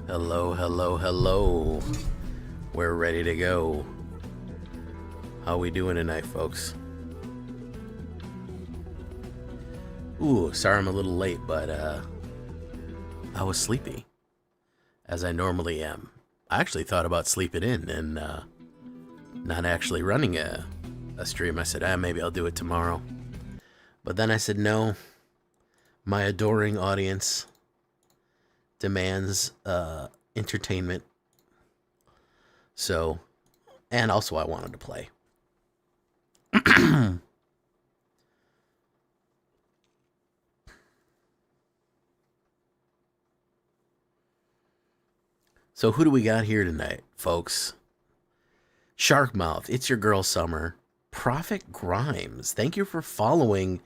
Hello, hello, hello. We're ready to go. How we doing tonight, folks? Ooh, sorry I'm a little late, but I was sleepy, as I normally am. I actually thought about sleeping in and not actually running a stream. I said, maybe I'll do it tomorrow. But then I said, no, my adoring audience demands entertainment. So, and also I wanted to play. So who do we got here tonight, folks? Sharkmouth, it's your girl Summer. Prophet Grimes, thank you for following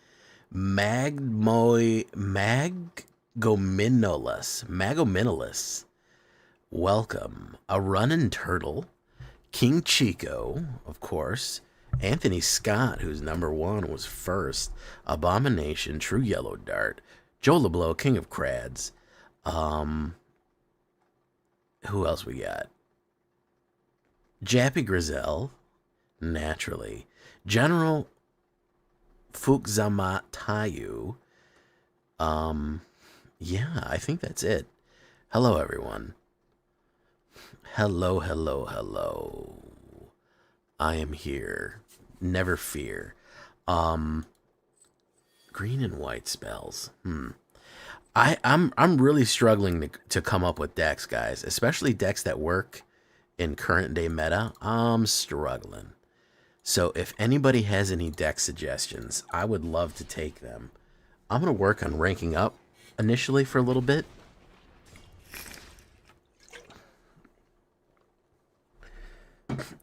Magominolis. Welcome. A Runnin' Turtle. King Chico, of course. Anthony Scott, who's #1, was first. Abomination, True Yellow Dart. Joe LeBlanc, King of Crads. Who else we got? Jappy Grizel, naturally. General Fukzamatayu. Yeah, I think that's it. Hello, everyone. Hello, hello, hello. I am here. Never fear. Green and white spells. I'm really struggling to come up with decks, guys, especially decks that work in current day meta. I'm struggling. So if anybody has any deck suggestions, I would love to take them. I'm going to work on ranking up initially for a little bit.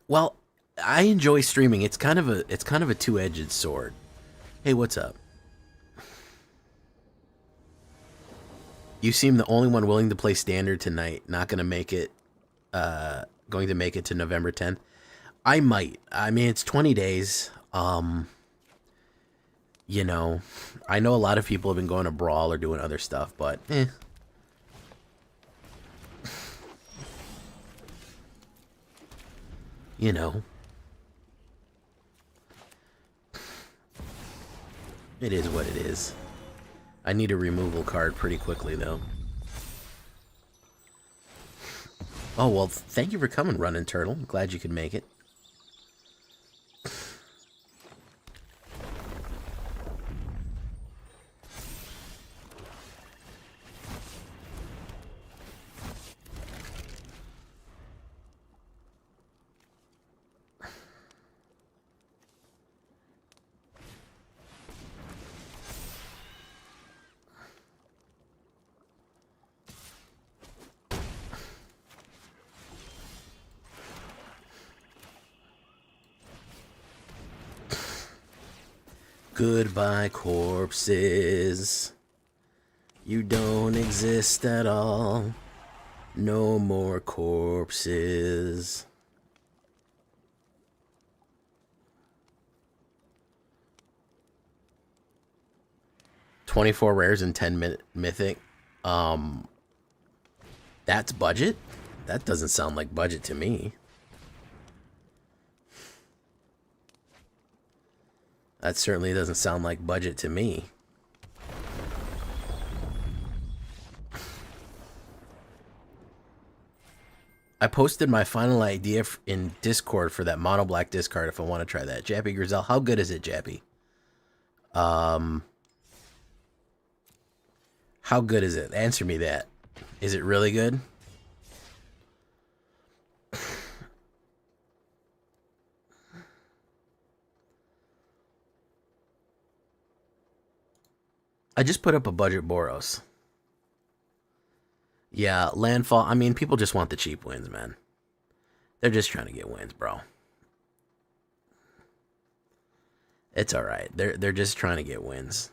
Well, I enjoy streaming. It's kind of a two-edged sword. Hey, what's up? You seem the only one willing to play standard tonight. Not going to make it going to make it to November 10th. I might. I mean, it's 20 days. You know, I know a lot of people have been going to Brawl or doing other stuff, but you know, it is what it is. I need a removal card pretty quickly, though. Oh, well, thank you for coming, Runnin' Turtle. I'm glad you could make it. Goodbye, corpses. You don't exist at all. No more corpses. $24 rares and 10 mythic. That's budget? That doesn't sound like budget to me. That certainly doesn't sound like budget to me. I posted my final idea in Discord for that mono black discard if I want to try that. Jappy Grizel, how good is it, Jappy? How good is it? Answer me that. Is it really good? I just put up a budget Boros. Yeah, Landfall. I mean, people just want the cheap wins, man. They're just trying to get wins, bro. It's all right. They're just trying to get wins.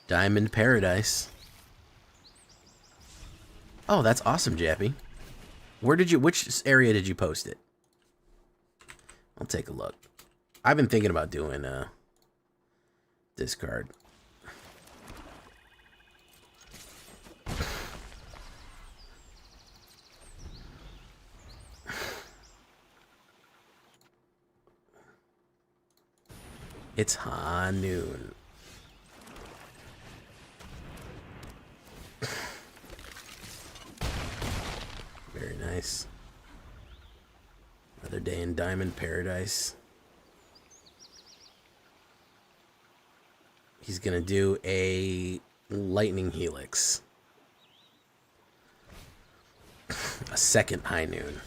Diamond Paradise. Oh, that's awesome, Jappy. Which area did you post it? I'll take a look. I've been thinking about doing discard. It's high noon. Very nice. Another day in Diamond Paradise. He's gonna do a Lightning Helix. A second high noon.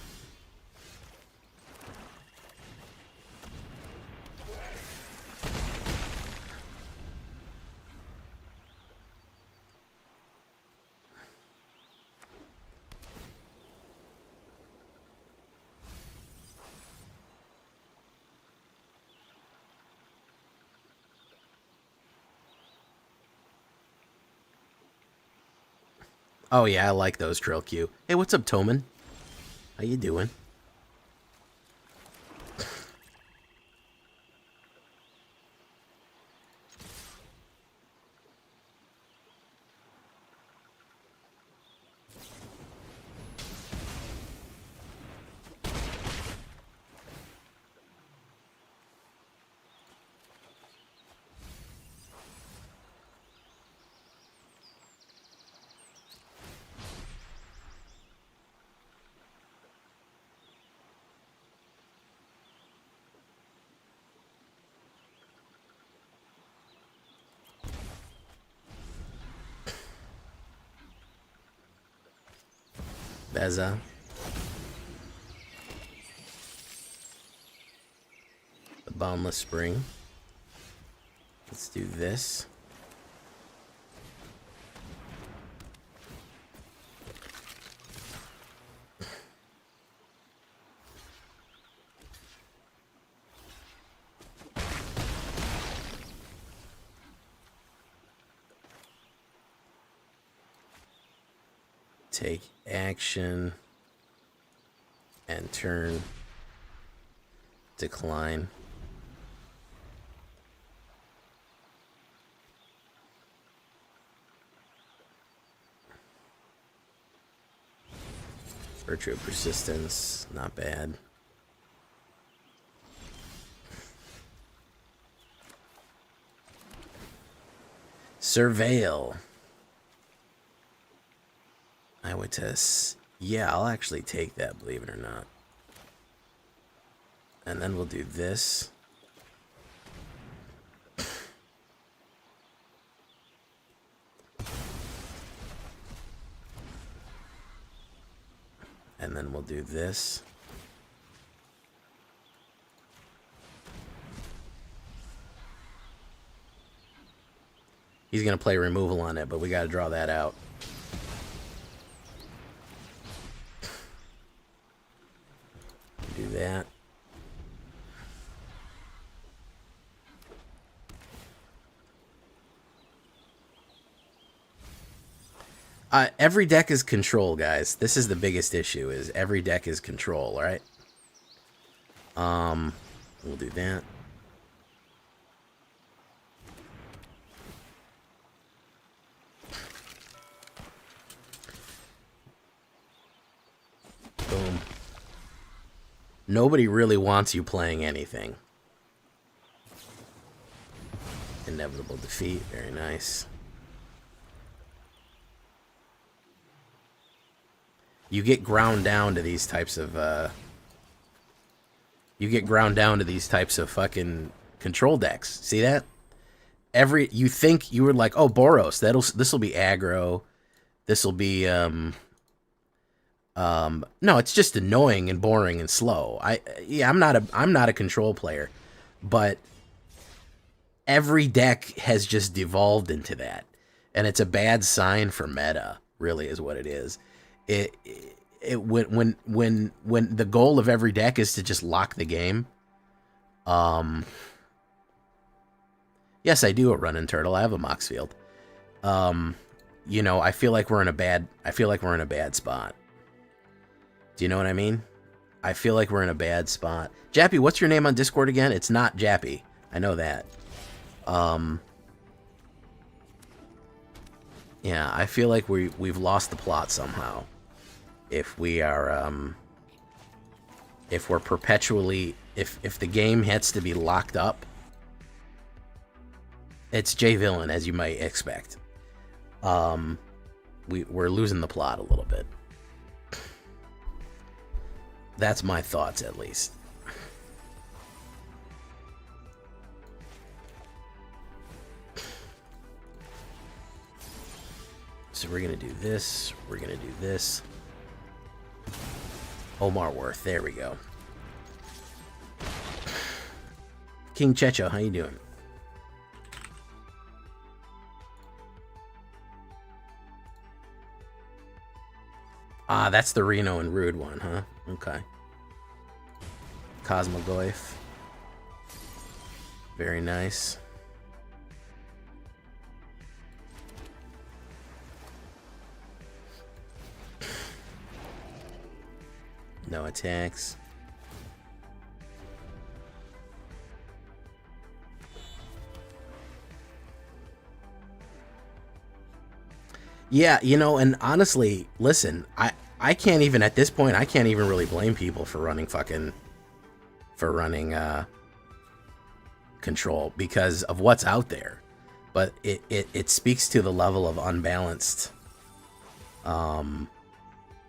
Oh yeah, I like those Trail Q. Hey, what's up, Toman? How you doing? Beza. The Boundless Spring. Let's do this. Take action and turn, decline. Virtue of Persistence, not bad. Surveil. I would test. Yeah, I'll actually take that, believe it or not. And then we'll do this. And then we'll do this. He's going to play removal on it, but we got to draw that out. Do that. Every deck is control, guys. This is the biggest issue, is every deck is control, alright? We'll do that. Boom. Nobody really wants you playing anything. Inevitable defeat, very nice. You get ground down to these types of, fucking control decks. See that? You think you were like, oh, Boros, this'll be aggro. This'll be, no, it's just annoying and boring and slow. I'm not a control player, but every deck has just devolved into that, and it's a bad sign for meta. Really, is what it is. When the goal of every deck is to just lock the game. Yes, I do a Running Turtle. I have a Moxfield. you know, I feel like we're in a bad spot. Do you know what I mean? I feel like we're in a bad spot. Jappy, what's your name on Discord again? It's not Jappy. I know that. Yeah, I feel like we've lost the plot somehow. If we are, if we're perpetually, if the game has to be locked up, it's J Villain, as you might expect. We're losing the plot a little bit. That's my thoughts, at least. So we're gonna do this. We're gonna do this. Omar Worth. There we go. King Checho, how you doing? Ah, that's the Reno and Rude one, huh? Okay. Cosmogoyf. Very nice. No attacks. Yeah, you know, and honestly, listen, I can't even, at this point, I can't even really blame people for running control because of what's out there. But it speaks to the level of unbalanced, of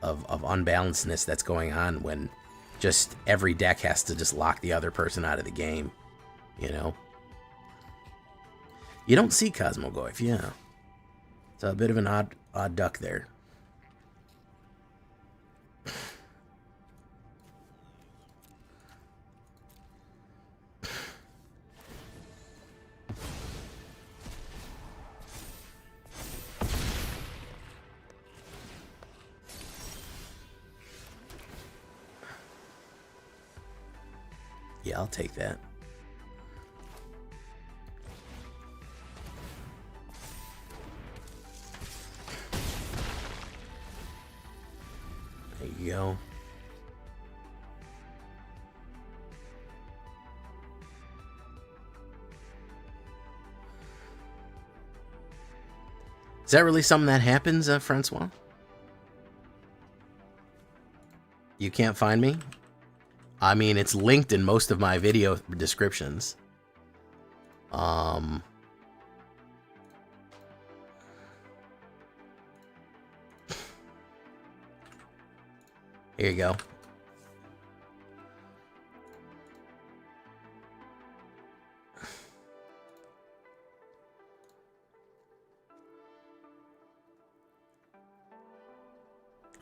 unbalancedness that's going on when just every deck has to just lock the other person out of the game, you know? You don't see Cosmogoyf, yeah. It's a bit of an odd duck there. Yeah, I'll take that. There you go. Is that really something that happens, Francois? You can't find me? I mean, it's linked in most of my video descriptions. Here you go.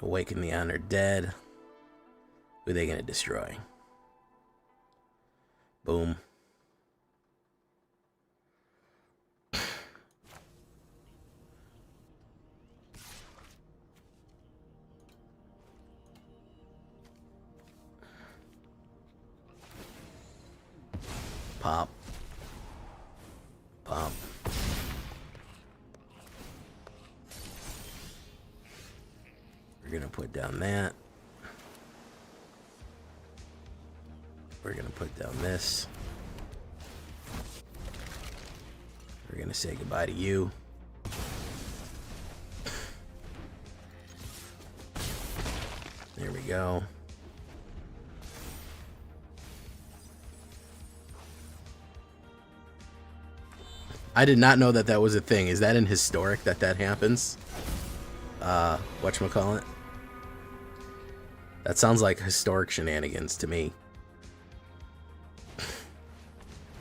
Awaken the Honored Dead. Who are they going to destroy? Boom. Pop. Pop. We're going to put down that. We're going to put down this. We're going to say goodbye to you. There we go. I did not know that that was a thing. Is that in Historic that happens? Whatchamacallit? That sounds like Historic shenanigans to me.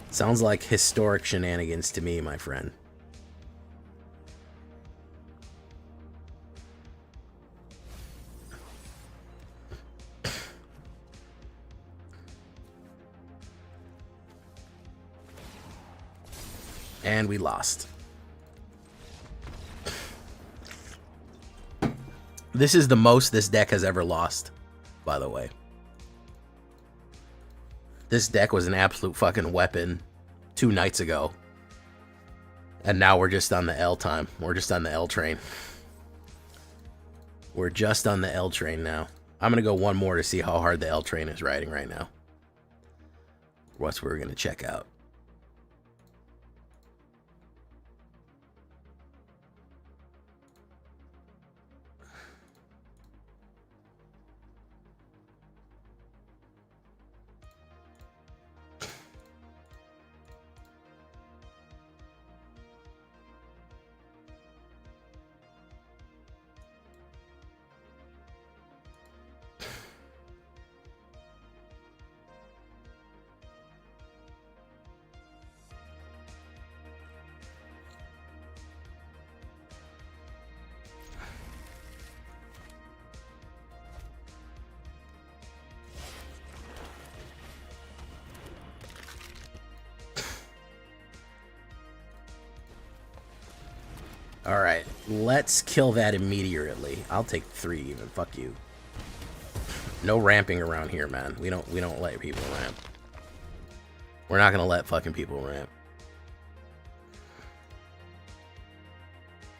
Sounds like Historic shenanigans to me, my friend. And we lost. This is the most this deck has ever lost, by the way. This deck was an absolute fucking weapon 2 nights ago. And now we're just on the L time. We're just on the L train. We're just on the L train now. I'm going to go one more to see how hard the L train is riding right now. What's we're going to check out. Alright, let's kill that immediately. I'll take 3 even. Fuck you. No ramping around here, man. We don't let people ramp. We're not gonna let fucking people ramp.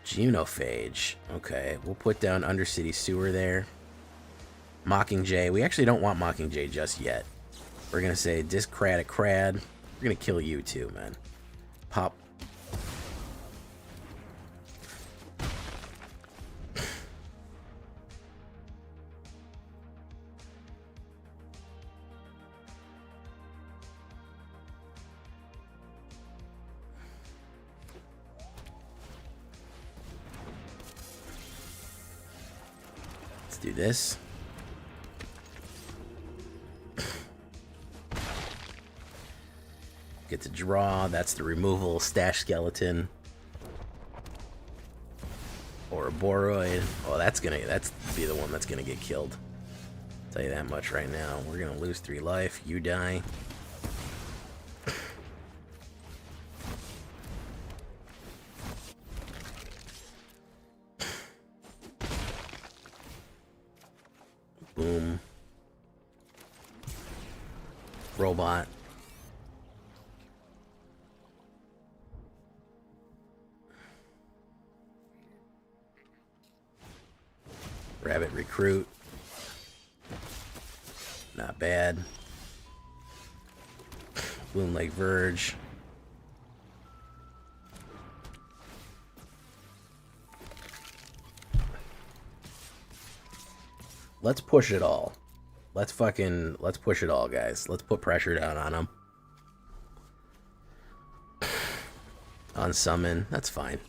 Genophage. Okay, we'll put down Undercity Sewer there. Mockingjay. We actually don't want Mockingjay just yet. We're gonna say Discratic Crad. We're gonna kill you too, man. Pop. Do this. Get to draw. That's the removal stash skeleton. Or a Boroid. Oh, that's be the one that's gonna get killed. I'll tell you that much right now. We're gonna lose 3 life. You die. Boom. Robot. Rabbit Recruit. Not bad. Bloom Lake Verge. Let's push it all. Let's push it all, guys. Let's put pressure down on them. On summon, that's fine.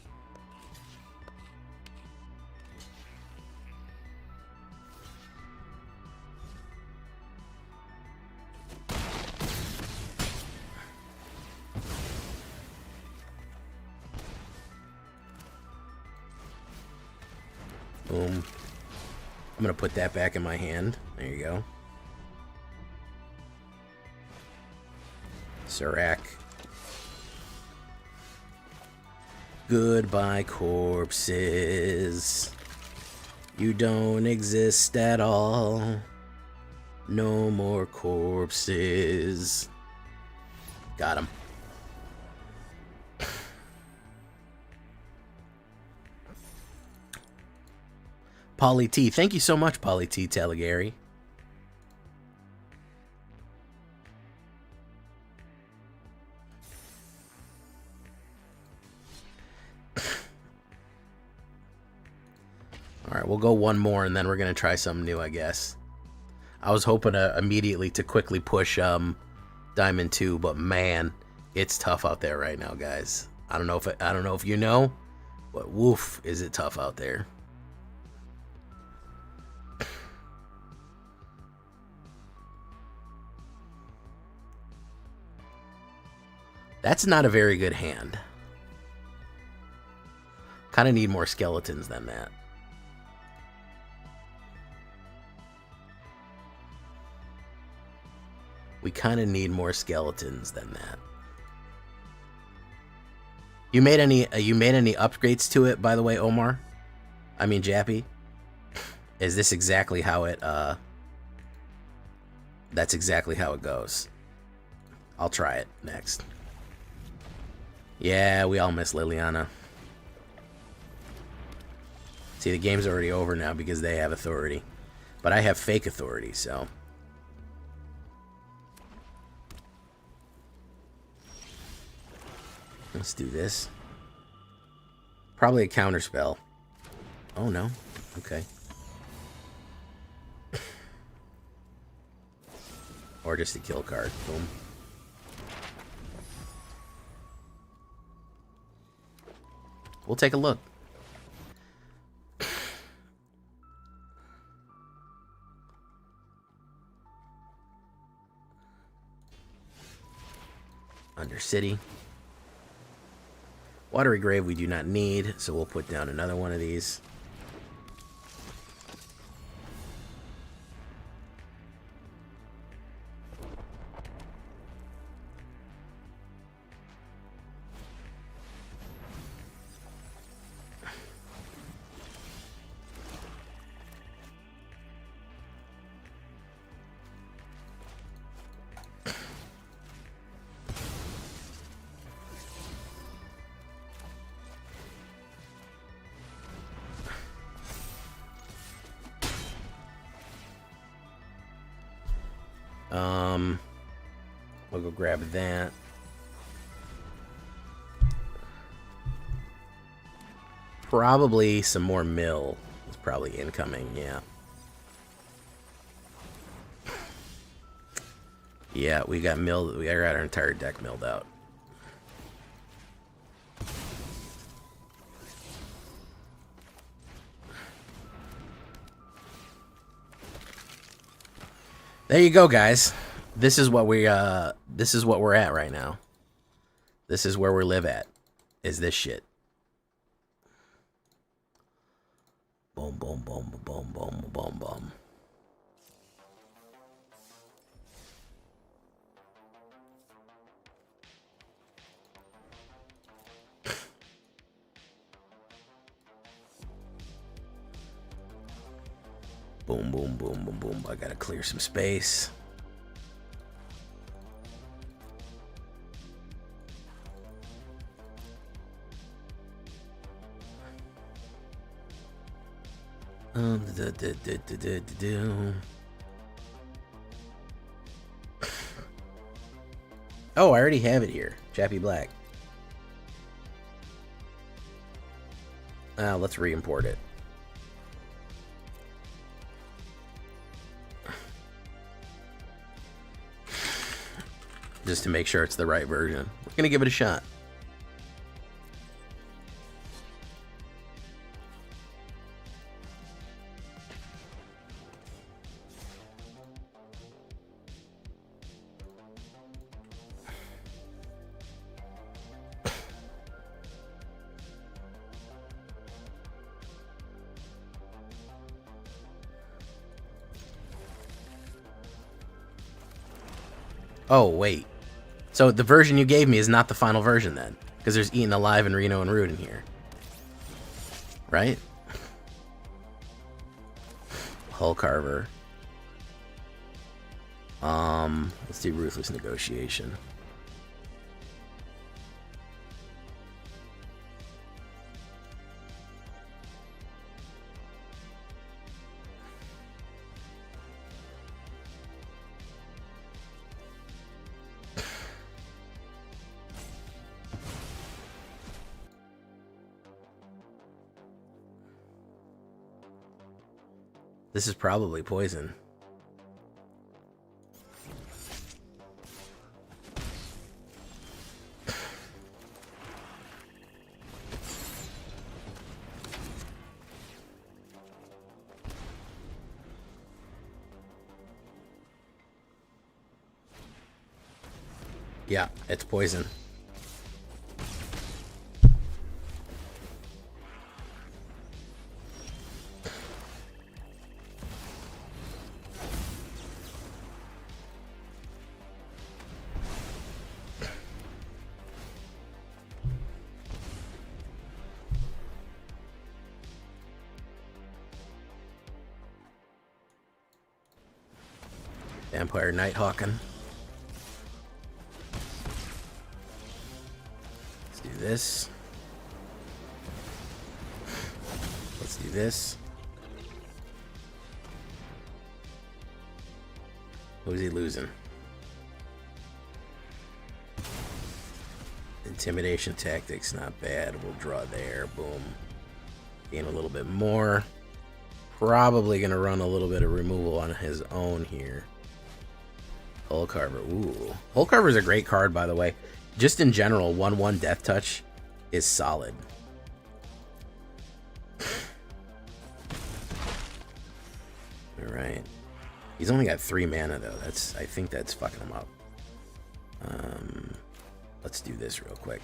Boom. I'm gonna put that back in my hand. There you go. Serac. Goodbye, corpses. You don't exist at all. No more corpses. Got him. Polly T. Thank you so much, Polly T. Teligari. Alright, we'll go one more and then we're going to try something new, I guess. I was hoping immediately to quickly push Diamond 2, but man, it's tough out there right now, guys. I don't know if you know, but woof, is it tough out there. That's not a very good hand. Kind of need more skeletons than that. We kind of need more skeletons than that. You made any upgrades to it, by the way, Omar? I mean, Jappy? Is this exactly how it, that's exactly how it goes. I'll try it next. Yeah, we all miss Liliana. See, the game's already over now because they have authority. But I have fake authority, so... Let's do this. Probably a counterspell. Oh, no. Okay. Or just a kill card. Boom. We'll take a look. Undercity. Watery Grave we do not need, so we'll put down another one of these. We'll go grab that. Probably some more mill is probably incoming, yeah. Yeah, we got milled. We got our entire deck milled out. There you go, guys. This is what we're at right now. This is where we live at. Is this shit. Boom, boom, boom, boom, boom, boom, boom. Boom, boom, boom, boom, boom. I gotta clear some space. Oh, I already have it here. Chappie Black. Let's re-import it. Just to make sure it's the right version. We're gonna give it a shot. Oh, wait. So the version you gave me is not the final version then? Because there's Eaten Alive and Reno and Root in here. Right? Hull Carver. Let's do Ruthless Negotiation. This is probably poison. Yeah, it's poison. Vampire Nighthawkin. Let's do this. Let's do this. Who's he losing? Intimidation tactics, not bad. We'll draw there. Boom. Gain a little bit more. Probably going to run a little bit of removal on his own here. Hull Carver. Ooh. Hull Carver is a great card, by the way. Just in general, 1/1 Death Touch is solid. Alright. He's only got 3 mana, though. I think that's fucking him up. Let's do this real quick.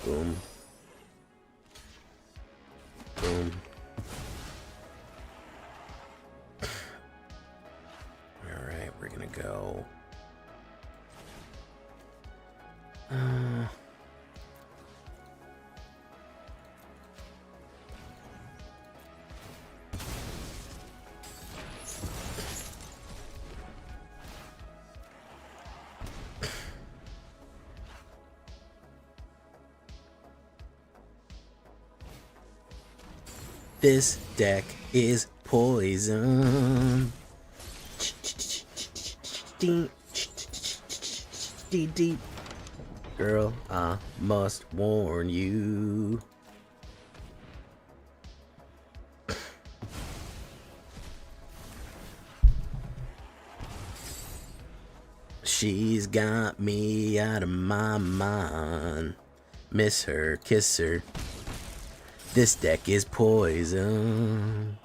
Boom. Boom. Alright, we're gonna go. This deck is poison. Girl, I must warn you. She's got me out of my mind. Miss her, kiss her. This deck is poison.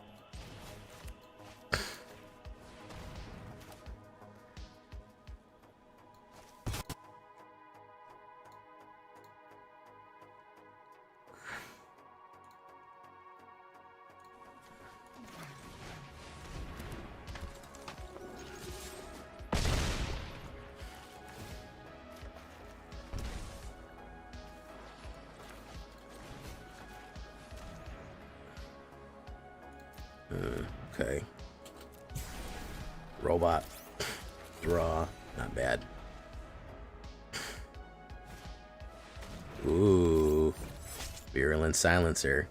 Okay. Robot. Draw. Not bad. Ooh. Virulent Silencer.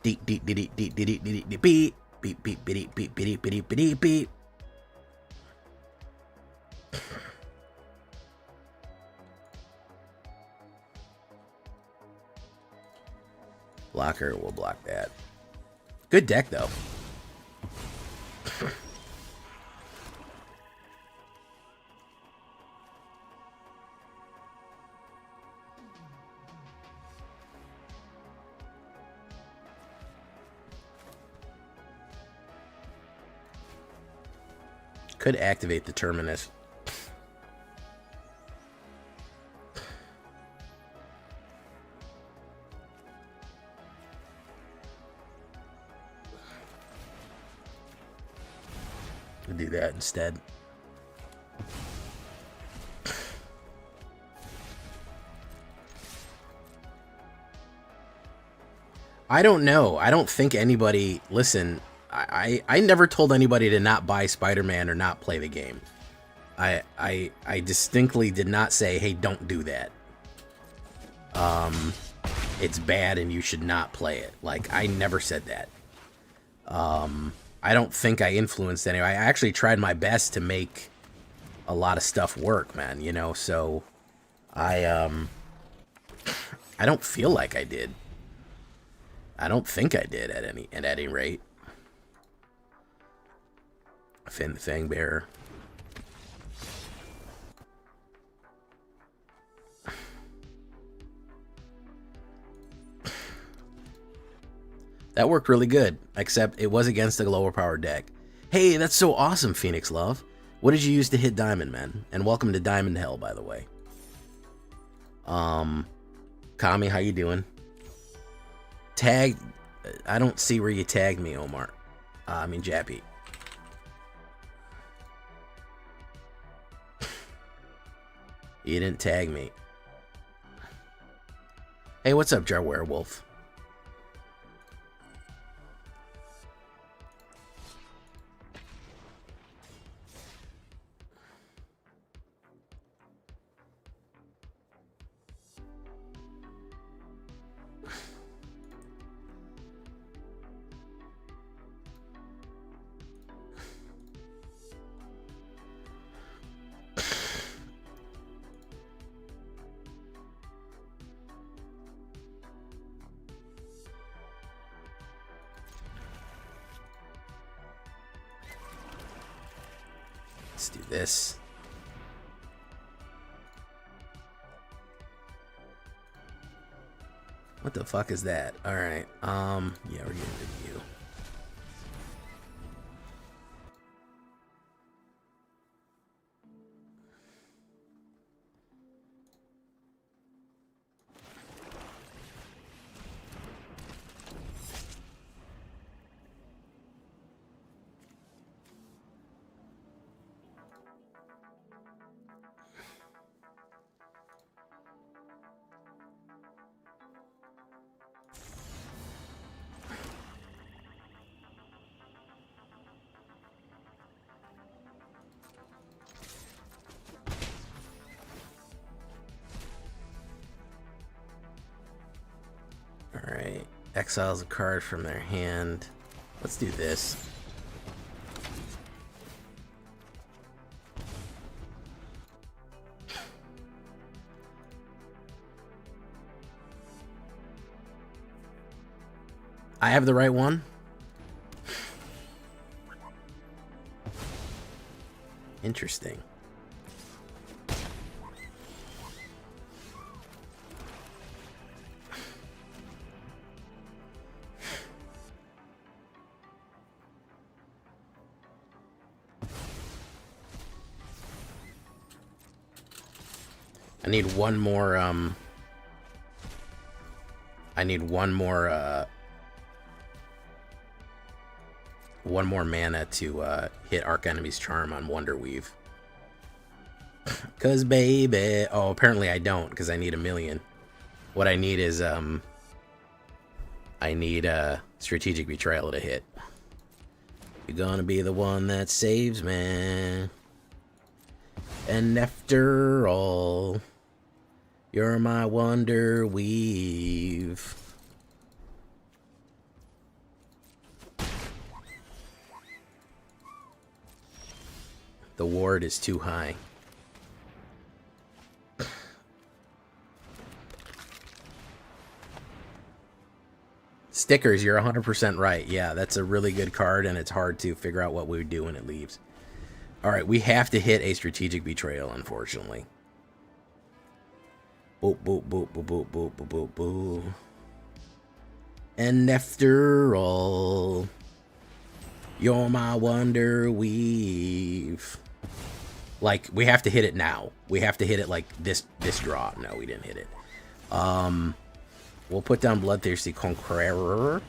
Deep, deep, deep, deep, deep, deep, deep, deep, beep. Beep, beep, beep, beep, beep, beep, beep, beep. Blocker will block that. Good deck, though. Could activate the Terminus. Do that instead. I don't know. I don't think anybody... Listen, I never told anybody to not buy Spider-Man or not play the game. I distinctly did not say, hey, don't do that. It's bad and you should not play it. Like, I never said that. I don't think I influenced anyone. I actually tried my best to make a lot of stuff work, man, you know, so I don't feel like I did. I don't think I did at any rate. Finn the Fangbearer. That worked really good, except it was against a lower power deck. Hey, that's so awesome, Phoenix Love. What did you use to hit Diamond, man? And welcome to Diamond Hell, by the way. Kami, how you doing? Tag... I don't see where you tagged me, Omar. I mean, Jappy. You didn't tag me. Hey, what's up, Jar Werewolf? Let's do this. What the fuck is that? Alright, yeah, we're getting review. Alright, exiles a card from their hand. Let's do this. I have the right one? Interesting. I need one more, one more mana to, hit Arc Enemy's Charm on Wonderweave. Cause baby, oh, apparently I don't, because I need 1,000,000. What I need is, I need, Strategic Betrayal to hit. You're gonna be the one that saves me. And after all, you're my Wonderweave. The ward is too high. Stickers, you're 100% right. Yeah, that's a really good card, and it's hard to figure out what we would do when it leaves. Alright, we have to hit a Strategic Betrayal, unfortunately. Boop, boop, boop, boop, boop, boop, boop, boop, boop. And after all, you're my Wonderweave. Like, we have to hit it now. We have to hit it like this draw. No, we didn't hit it. We'll put down Bloodthirsty Conqueror.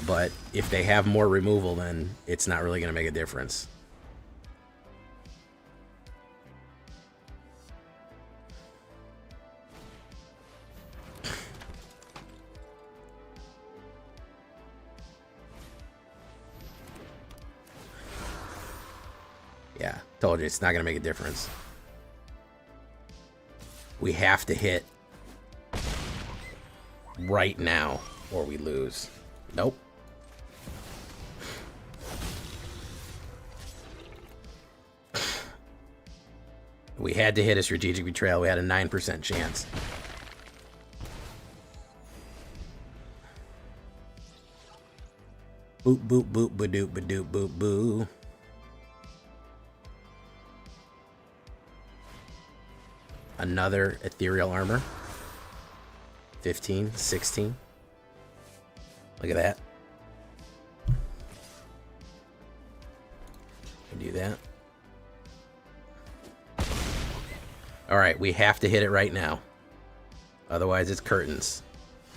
But if they have more removal, then it's not really going to make a difference. Yeah, told you, it's not going to make a difference. We have to hit right now or we lose. Nope. We had to hit a Strategic Betrayal. We had a 9% chance. Boop, boop, boop, ba-doop, ba-doop, boop, boo. Another Ethereal Armor. 15, 16. Look at that. Do that. Alright, we have to hit it right now. Otherwise, it's curtains.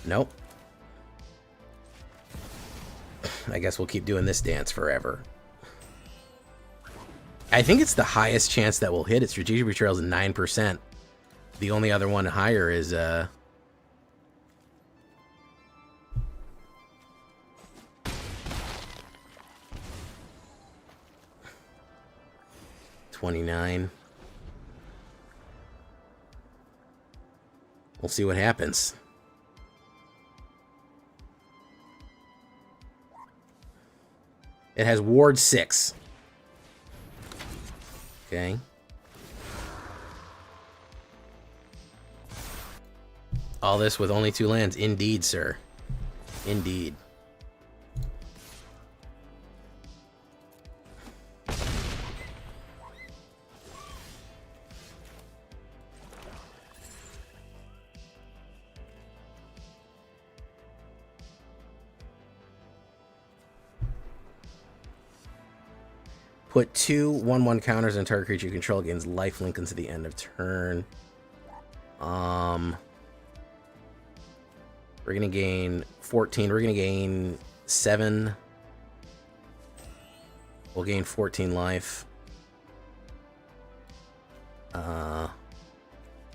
Nope. I guess we'll keep doing this dance forever. I think it's the highest chance that we'll hit it. Strategic Betrayal is 9%. The only other one higher is, 29. We'll see what happens. It has Ward 6. Okay. All this with only 2 lands. Indeed, sir. Indeed. Put 2 1/1 counters on target creature you control gains lifelink until the end of turn. We're gonna gain 14. We're gonna gain 7. We'll gain 14 life.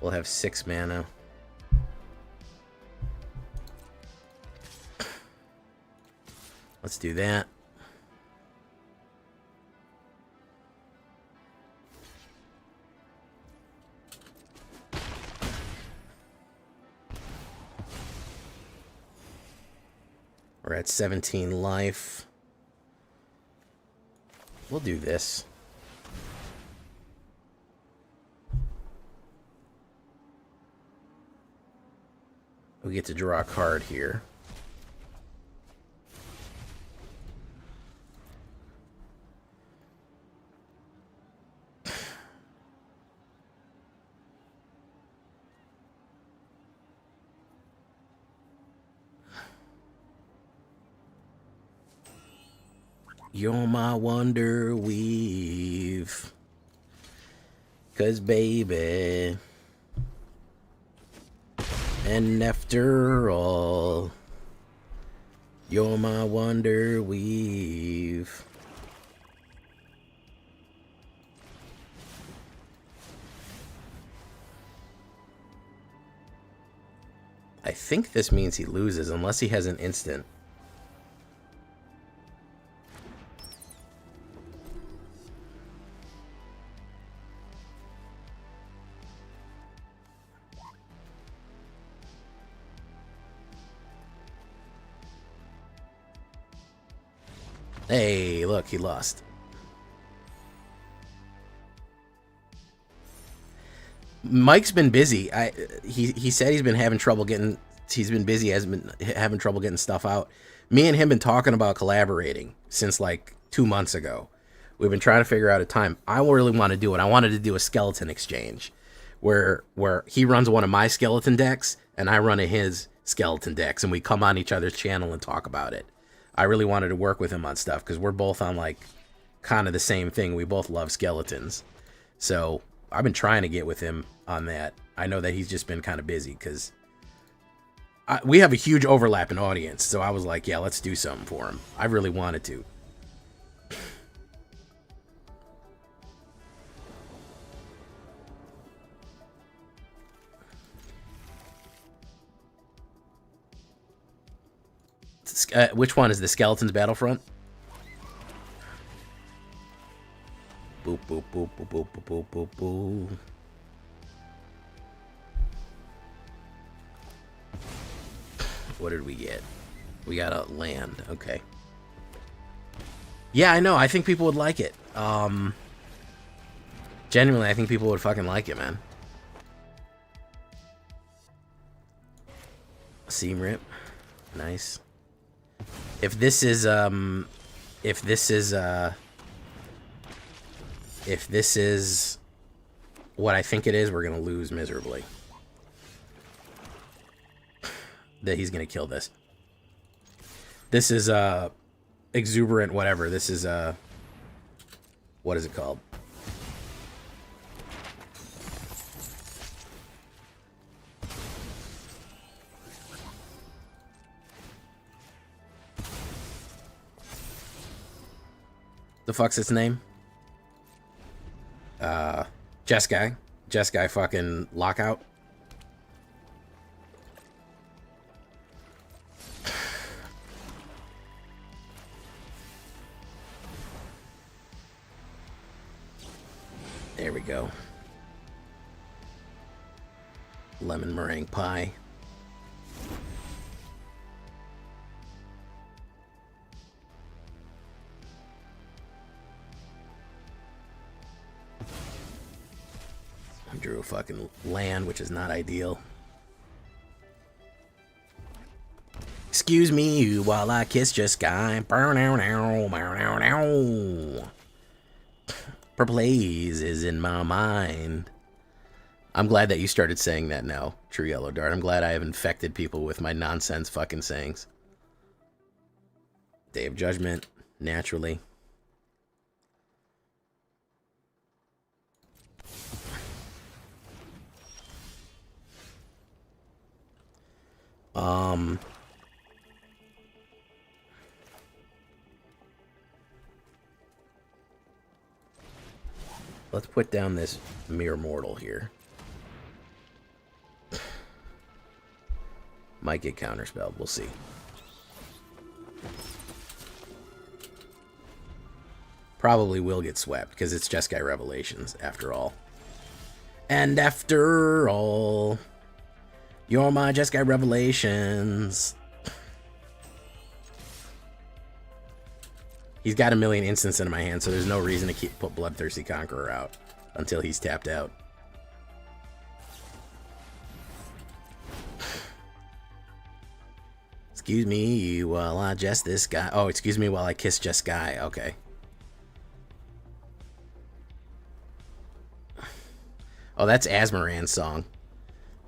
We'll have 6 mana. Let's do that. We're at 17 life. We'll do this. We get to draw a card here. You're my wonder weave. 'Cause baby, and after all, you're my wonder weave. I think this means he loses unless he has an instant. Hey, look, he lost. Mike's been busy. He said he's been having trouble getting. He's been busy. Hasn't been having trouble getting stuff out. Me and him been talking about collaborating since like 2 months ago. We've been trying to figure out a time. I really want to do it. I wanted to do a skeleton exchange, where he runs one of my skeleton decks and I run his skeleton decks, and we come on each other's channel and talk about it. I really wanted to work with him on stuff because we're both on like kind of the same thing. We both love skeletons. So I've been trying to get with him on that. I know that he's just been kind of busy because we have a huge overlap in audience. So I was like, yeah, let's do something for him. I really wanted to. Which one is the Skeletons Battlefront? Boop, boop, boop, boop, boop, boop, boop, boop. What did we get? We got a land. Okay. Yeah, I know. I think people would like it. Genuinely, I think people would fucking like it, man. Seam rip. Nice. If this is what I think it is, we're gonna lose miserably. That he's gonna kill this. This is exuberant whatever. This is what is it called? The fuck's its name? Jess Guy. Jess Guy fucking lockout. There we go. Lemon meringue pie. I drew a fucking land, which is not ideal. Excuse me while I kiss your sky. Purple haze is in my mind. I'm glad that you started saying that now, True Yellow Dart. I'm glad I have infected people with my nonsense fucking sayings. Day of Judgment, naturally. Let's put down this Mere Mortal here. Might get counterspelled, we'll see. Probably will get swept, because it's Just Guy Revelations, after all. And after all, you're my Just Guy Revelations. He's got a million instants in my hand, so there's no reason to put Bloodthirsty Conqueror out until he's tapped out. Excuse me while I jest this guy. Oh, excuse me while I kiss Just Guy. Okay. Oh, that's Asmaran's song.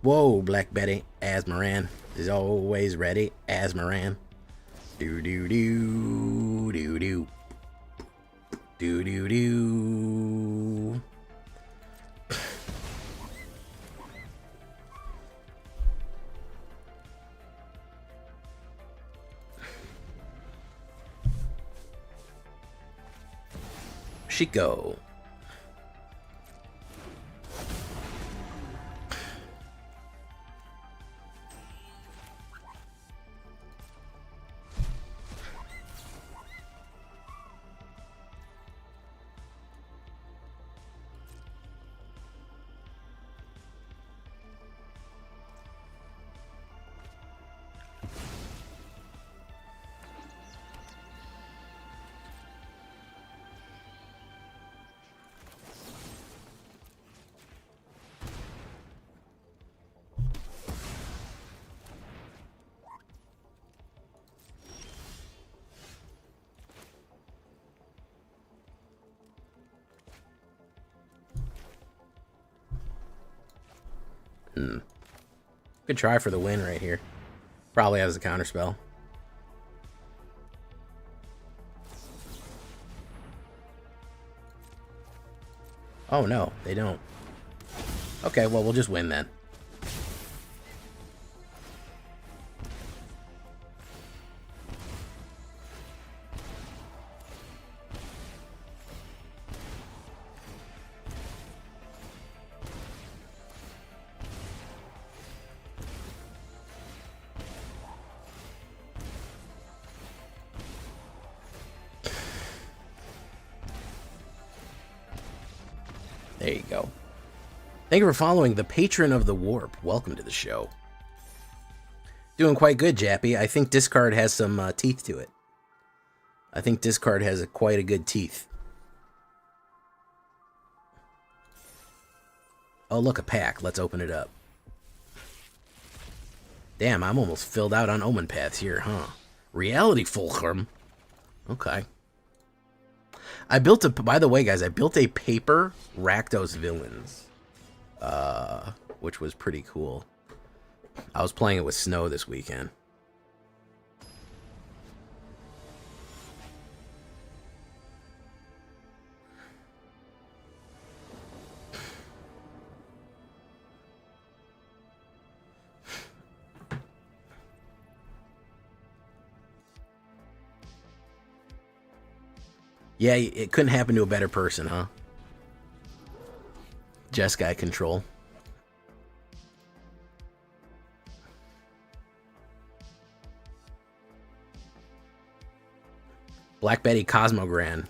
Whoa, Black Betty. Asmaran is always ready. Asmaran. Do do do do do do do do. Chico. Good try for the win right here. Probably has a counterspell. Oh no, they don't. Okay, well we'll just win then. There you go. Thank you for following the Patron of the Warp. Welcome to the show. Doing quite good, Jappy. I think discard has some teeth to it. I think discard has quite a good teeth. Oh, look, a pack. Let's open it up. Damn, I'm almost filled out on Omenpaths here, huh? Reality Fulcrum. Okay. I built a, by the way, guys, I built a paper Rakdos Villains, which was pretty cool. I was playing it with Snow this weekend. Yeah, it couldn't happen to a better person, huh? Jeskai control. Black Betty Cosmogran.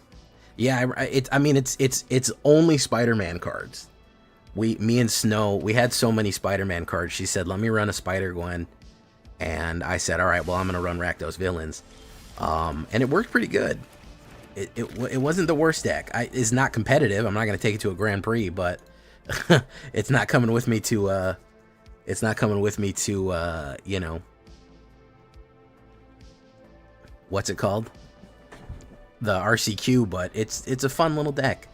Yeah, I mean, it's only Spider-Man cards. Me and Snow, we had so many Spider-Man cards. She said, let me run a Spider-Gwen. And I said, all right, well, I'm going to run Rakdos Villains. And it worked pretty good. It wasn't the worst deck. It's not competitive. I'm not going to take it to a Grand Prix, but it's not coming with me to, you know, what's it called? The RCQ, but it's a fun little deck.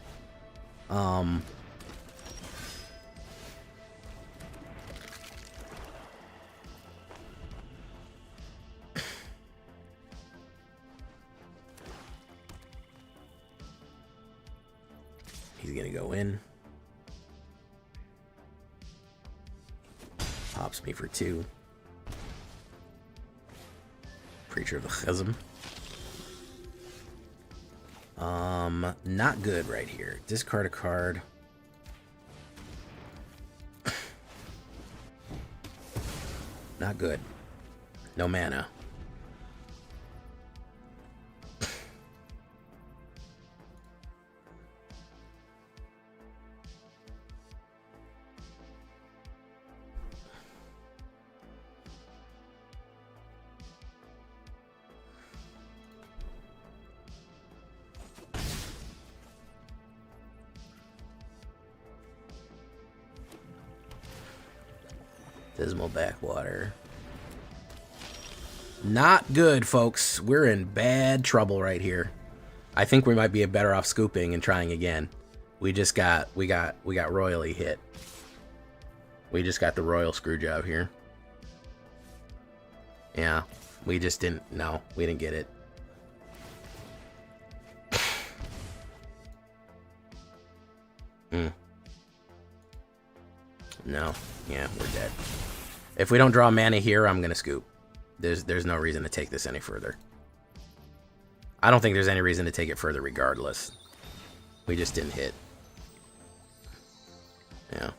He's gonna go in. Pops me for 2. Preacher of the Chasm. Not good right here. Discard a card. Not good. No mana. Dismal Backwater. Not good, folks. We're in bad trouble right here. I think we might be better off scooping and trying again. We got royally hit. We just got the royal screw job here. Yeah, we just didn't. No, we didn't get it. No. Yeah, we're dead. If we don't draw mana here, I'm gonna scoop. There's no reason to take this any further. I don't think there's any reason to take it further regardless. We just didn't hit. Yeah.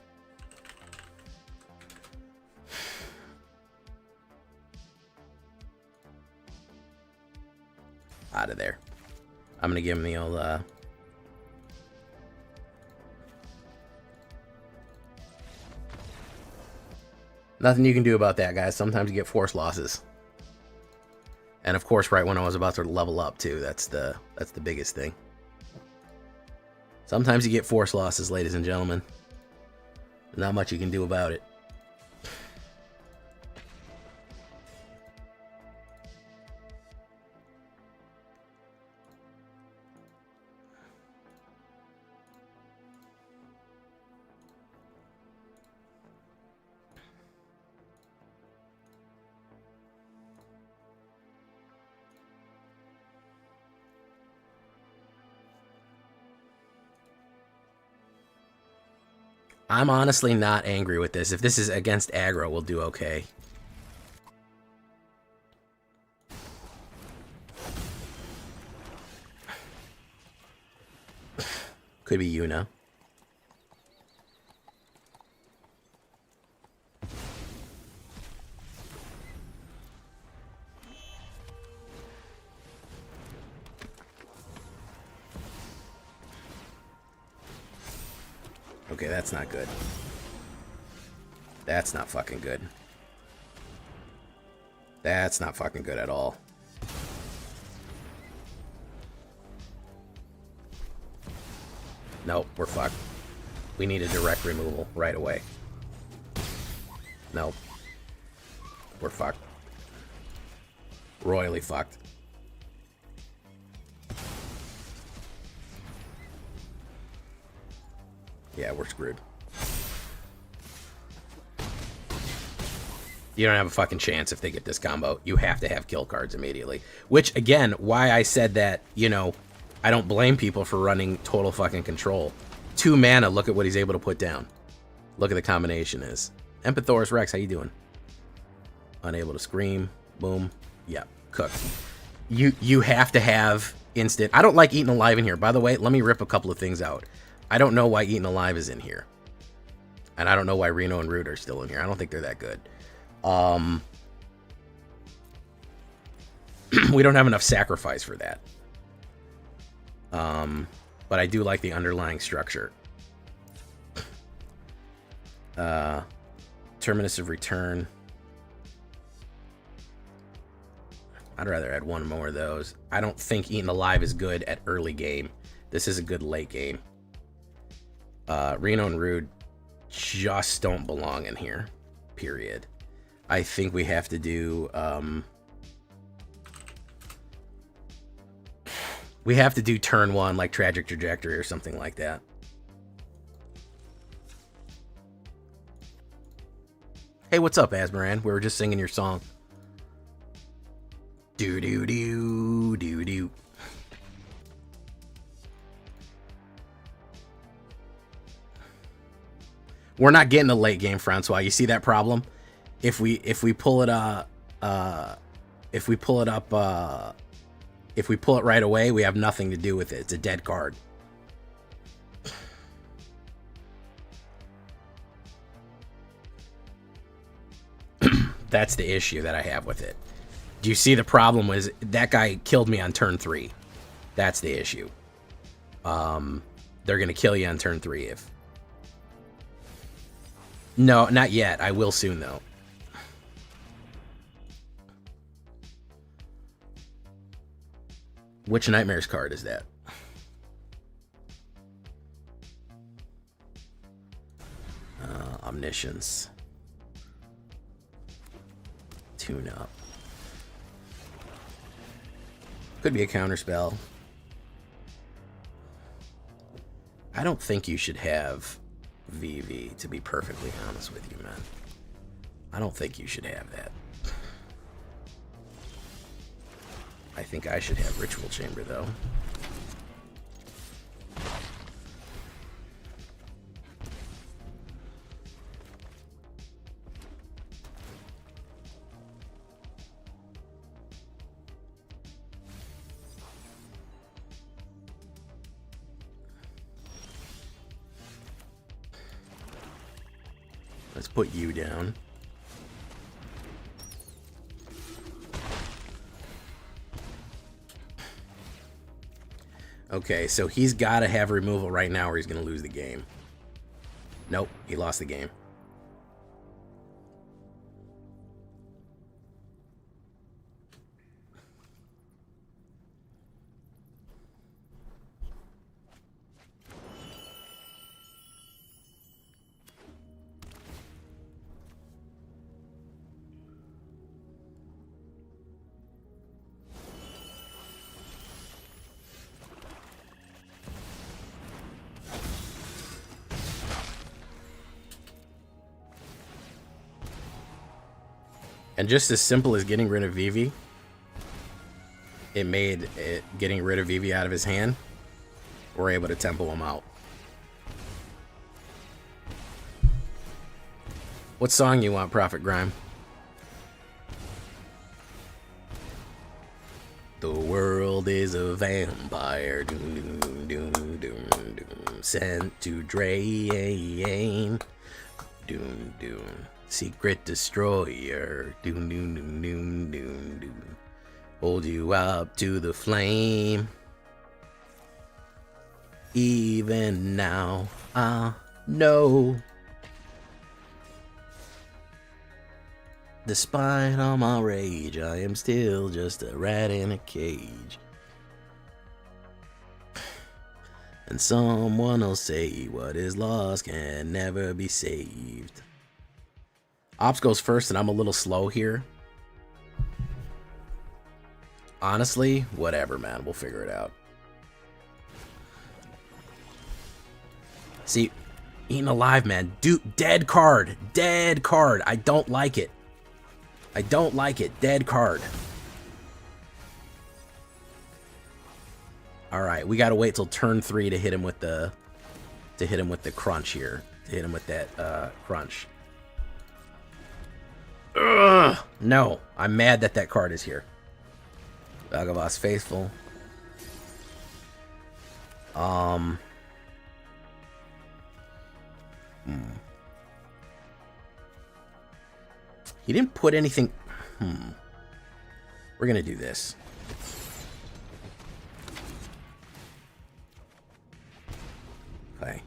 Out of there. I'm gonna give him the old nothing you can do about that, guys. Sometimes you get force losses. And of course, right when I was about to level up too, that's the biggest thing. Sometimes you get force losses, ladies and gentlemen. Not much you can do about it. I'm honestly not angry with this. If this is against aggro, we'll do okay. Could be Yuna. Okay, that's not good. That's not fucking good. That's not fucking good at all. Nope, we're fucked. We need a direct removal right away. Nope. We're fucked. Royally fucked. Yeah, we're screwed. You don't have a fucking chance if they get this combo. You have to have kill cards immediately. Which, again, why I said that, you know, I don't blame people for running total fucking control. 2 mana, look at what he's able to put down. Look at the combination is. Empathoris Rex, how you doing? Unable to scream. Boom. Yep. Cooked. You have to have instant. I don't like Eaten Alive in here. By the way, let me rip a couple of things out. I don't know why Eaten Alive is in here. And I don't know why Reno and Root are still in here. I don't think they're that good. We don't have enough sacrifice for that. But I do like the underlying structure. Terminus of Return. I'd rather add one more of those. I don't think Eaten Alive is good at early game. This is a good late game. Reno and Rude just don't belong in here. Period. I think we have to do... we have to do turn 1 like Tragic Trajectory or something like that. Hey, what's up, Asmaran? We were just singing your song. Do-do-do, do-do. We're not getting a late game, Francois. You see that problem? If we pull it if we pull it right away, we have nothing to do with it. It's a dead card. That's the issue that I have with it. Do you see the problem was that guy killed me on turn 3. That's the issue. They're going to kill you on turn 3 if... No, not yet. I will soon, though. Which Nightmares card is that? Omniscience. Tune up. Could be a counterspell. I don't think you should have VV, to be perfectly honest with you, man. I don't think you should have that. I think I should have Ritual Chamber, though. Let's put you down. Okay, so he's got to have removal right now or he's going to lose the game. Nope, he lost the game. And just as simple as getting rid of Vivi, it made it getting rid of Vivi out of his hand. We're able to tempo him out. What song you want, Prophet Grime? The world is a vampire, doom, doom, doom, doom, doom, sent to drain, doom, doom. Secret destroyer, doom, doom, doom, doom, doom, doom. Hold you up to the flame. Even now, I know. Despite all my rage, I am still just a rat in a cage. And someone will say what is lost can never be saved. Ops goes first, and I'm a little slow here. Honestly, whatever, man. We'll figure it out. See, Eaten Alive, man. Dude, dead card. Dead card. I don't like it. I don't like it. Dead card. All right, we gotta wait till turn 3 to hit him with the crunch here. To hit him with that crunch. Ugh, no, I'm mad that that card is here. Vagabos Faithful. Hmm. He didn't put anything... We're gonna do this. Okay.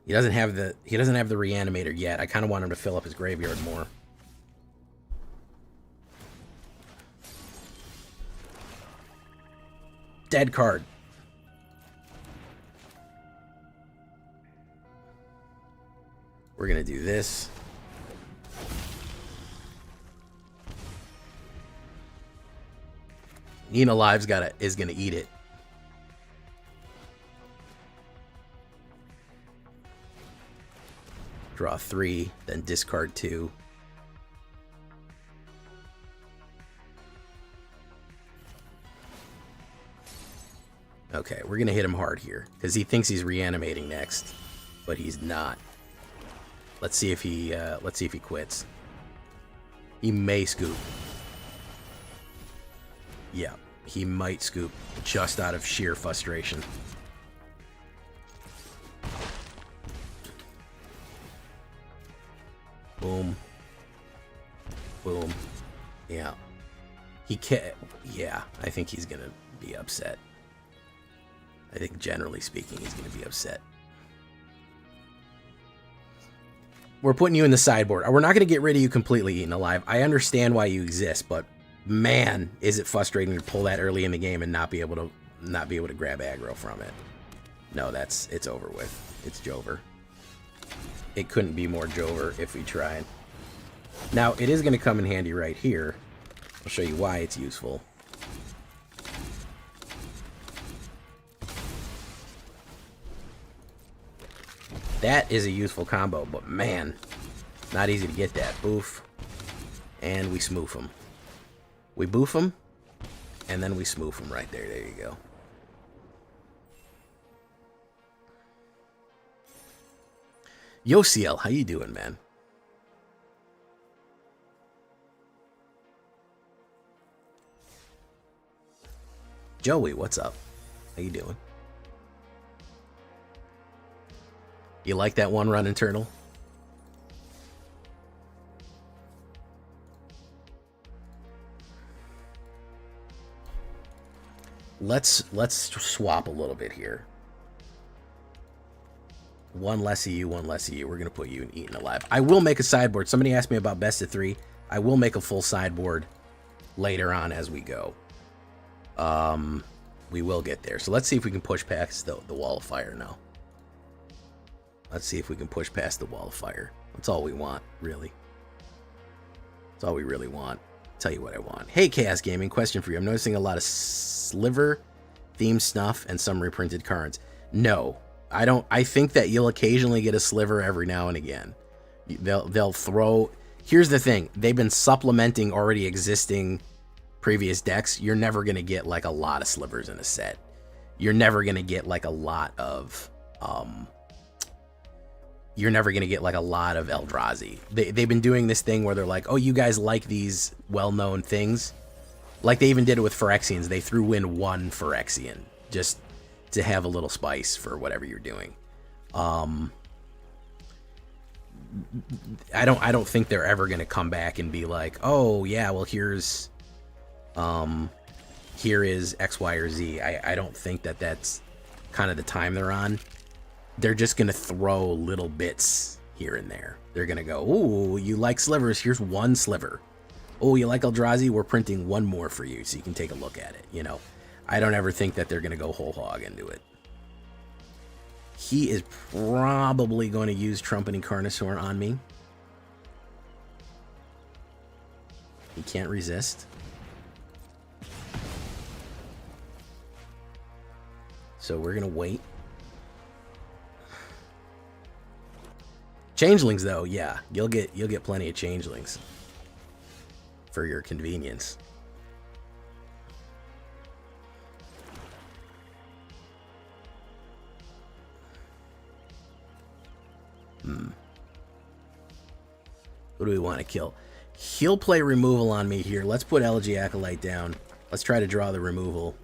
He doesn't have the reanimator yet. I kind of want him to fill up his graveyard more. Dead card. We're gonna do this. Nina Live's is gonna eat it. Draw 3, then discard 2. Okay, we're gonna hit him hard here because he thinks he's reanimating next, but he's not. Let's see if he quits. He may scoop. Yeah, he might scoop just out of sheer frustration. Boom. Boom. Yeah. He can't. Yeah, I think he's gonna be upset. I think generally speaking, he's gonna be upset. We're putting you in the sideboard. We're not gonna get rid of you completely, Eaten Alive. I understand why you exist, but man, is it frustrating to pull that early in the game and not be able to grab aggro from it. No, it's over with. It's Jover. It couldn't be more Jover if we tried. Now, it is going to come in handy right here. I'll show you why it's useful. That is a useful combo, but man, not easy to get that. Boof. And we smoof him. We boof him, and then we smoof him right there. There you go. Yosiel, how you doing, man? Joey, what's up? How you doing? You like that one run internal? Let's swap a little bit here. One less of you, one less of you. We're going to put you in Eaten Alive. I will make a sideboard. Somebody asked me about best of 3. I will make a full sideboard later on as we go. We will get there. So let's see if we can push past the wall of fire now. Let's see if we can push past the wall of fire. That's all we want, really. That's all we really want. Tell you what I want. Hey, Chaos Gaming, question for you. I'm noticing a lot of sliver themed stuff and some reprinted cards. No, I don't. I think that you'll occasionally get a sliver every now and again. They'll throw. Here's the thing. They've been supplementing already existing previous decks. You're never going to get like a lot of slivers in a set. You're never going to get like a lot of you're never going to get like a lot of Eldrazi. They've been doing this thing where they're like, oh, you guys like these well-known things. Like they even did it with Phyrexians. They threw in one Phyrexian just to have a little spice for whatever you're doing. I don't think they're ever going to come back and be like, oh yeah, well here is X, Y, or Z. I don't think that that's kind of the time they're on. They're just going to throw little bits here and there. They're going to go, ooh, you like slivers? Here's one sliver. Oh, you like Eldrazi? We're printing one more for you so you can take a look at it. You know, I don't ever think that they're going to go whole hog into it. He is probably going to use Trumpeting Carnosaur on me. He can't resist. So we're going to wait. Changelings, though, yeah, you'll get plenty of changelings for your convenience. Who do we want to kill? He'll play removal on me here. Let's put Elegy Acolyte down. Let's try to draw the removal.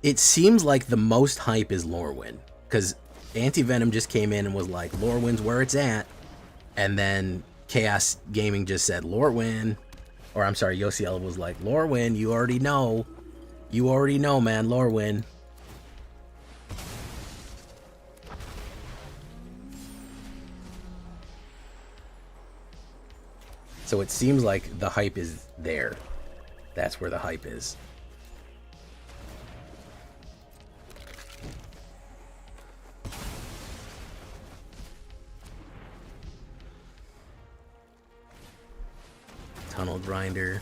It seems like the most hype is Lorwyn, because Anti-Venom just came in and was like, Lorwyn's where it's at, and then Chaos Gaming just said Lorwyn, or I'm sorry, Yosiel was like, Lorwyn, you already know, man, Lorwyn. So it seems like the hype is there. That's where the hype is. Tunnel grinder.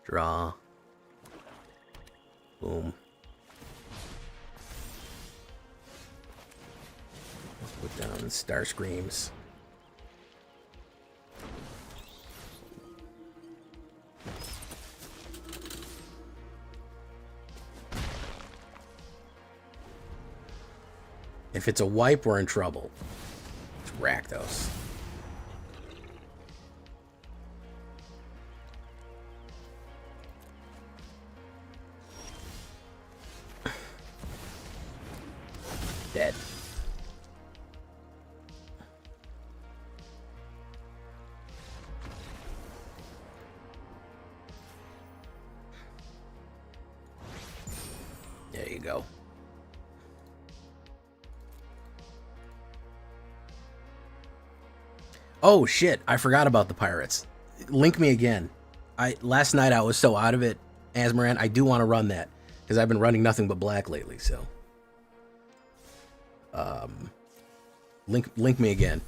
Draw. Boom. Let's put down Star Screams. If it's a wipe, we're in trouble. Let's rack those. Dead. There you go. Oh shit, I forgot about the pirates. Link me again. Last night I was so out of it, Asmaran. I do want to run that because I've been running nothing but black lately, so link me again.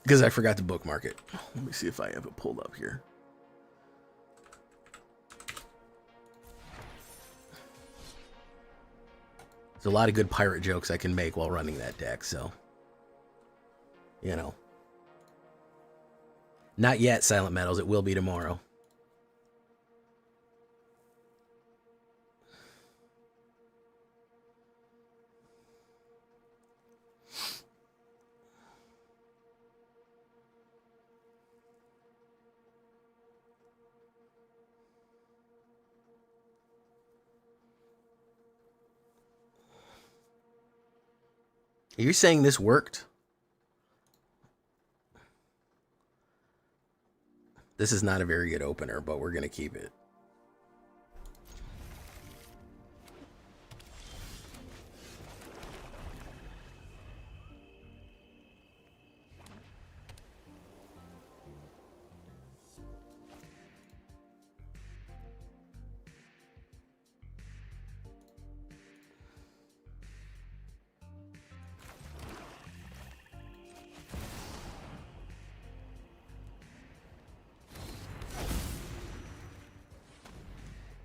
Because I forgot to bookmark it. Let me see if I have it pulled up here. There's a lot of good pirate jokes I can make while running that deck, so you know. Not yet, Silent Metals. It will be tomorrow. Are you saying this worked? This is not a very good opener, but we're going to keep it.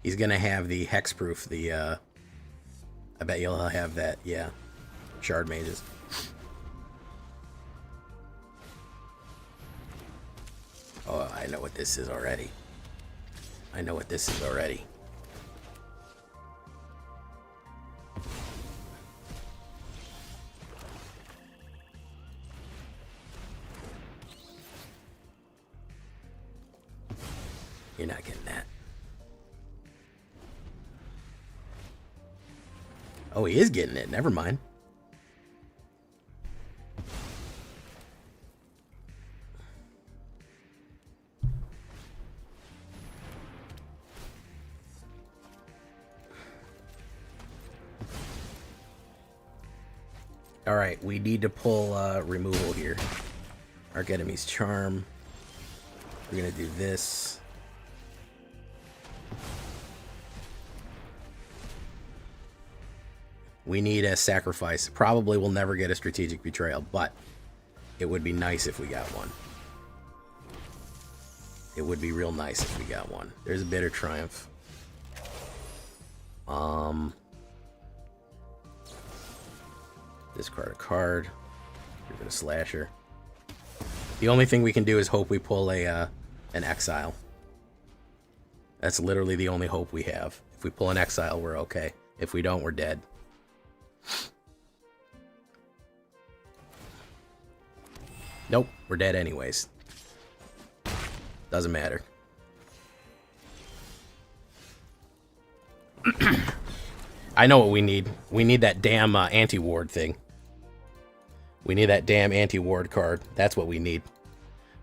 He's gonna have the hexproof, I bet you'll have that, yeah. Shard mages. Oh, I know what this is already. I know what this is already. You're not getting that. Oh, he is getting it. Never mind. All right, we need to pull removal here. Arc Enemy's Charm. We're gonna do this. We need a sacrifice. Probably we'll never get a strategic betrayal, but it would be nice if we got one. It would be real nice if we got one. There's a Bitter Triumph. Discard a card. Give it a Slasher. The only thing we can do is hope we pull an Exile. That's literally the only hope we have. If we pull an Exile, we're okay. If we don't, we're dead. Nope, we're dead anyways. Doesn't matter. I know what we need. We need that damn anti-ward thing. We need that damn anti-ward card. That's what we need.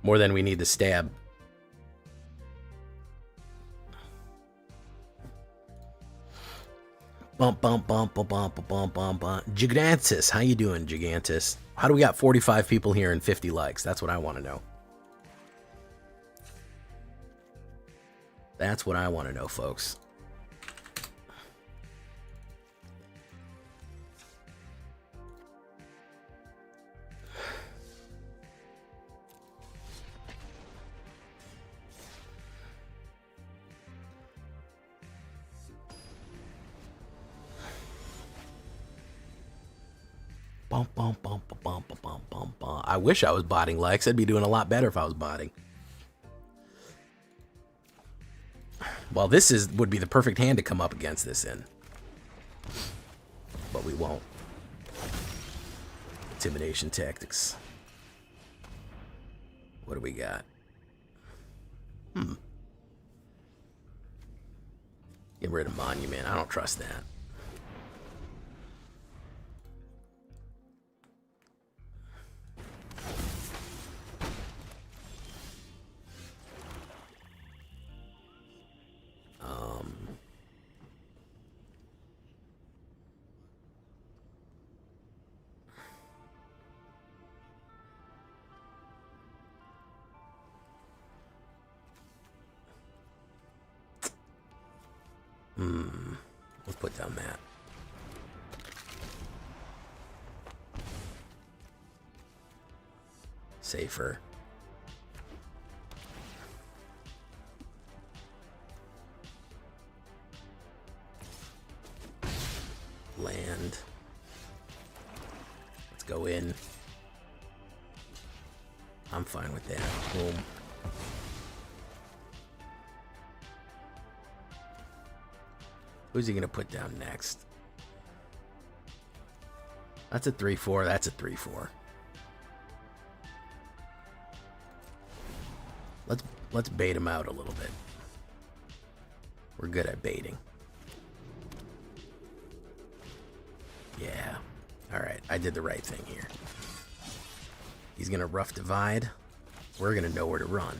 More than we need the stab. Bump, bump, bump, bump, bump, bump, bump, bump. Gigantus, how you doing, Gigantus? How do we got 45 people here and 50 likes? That's what I want to know. That's what I want to know, folks. Bump, bump, bump, bump, bump, bump, bump, bump. I wish I was botting likes. I'd be doing a lot better if I was botting. Well, this would be the perfect hand to come up against this in. But we won't. Intimidation tactics. What do we got? Get rid of Monument. I don't trust that. Let's put down that. Safer. Land. Let's go in. I'm fine with that. Boom. Who's he going to put down next? That's a 3-4. That's a 3-4. Let's bait him out a little bit. We're good at baiting. Yeah. All right. I did the right thing here. He's going to rough divide. We're going to know where to run.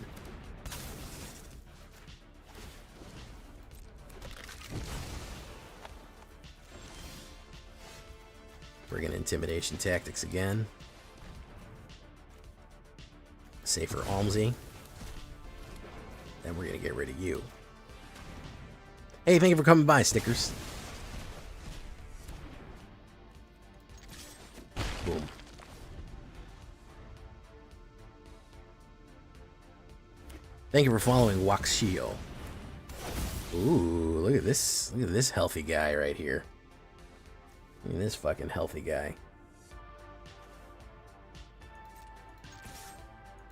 We're going to intimidation tactics again. Safer Almsy. Then we're going to get rid of you. Hey, thank you for coming by, Stickers. Boom. Thank you for following Waxio. Ooh, look at this. Look at this healthy guy right here. Look at this fucking healthy guy.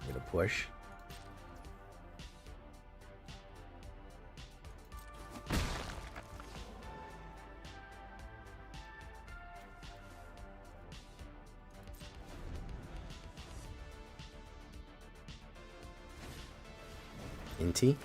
I'm gonna push. Inti.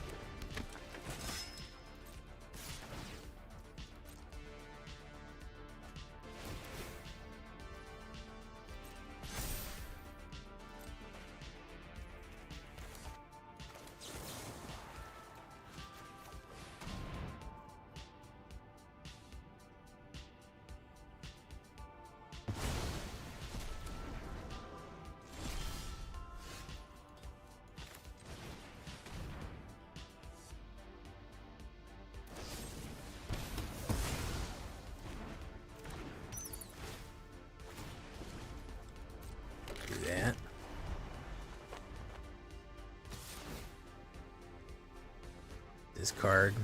Card.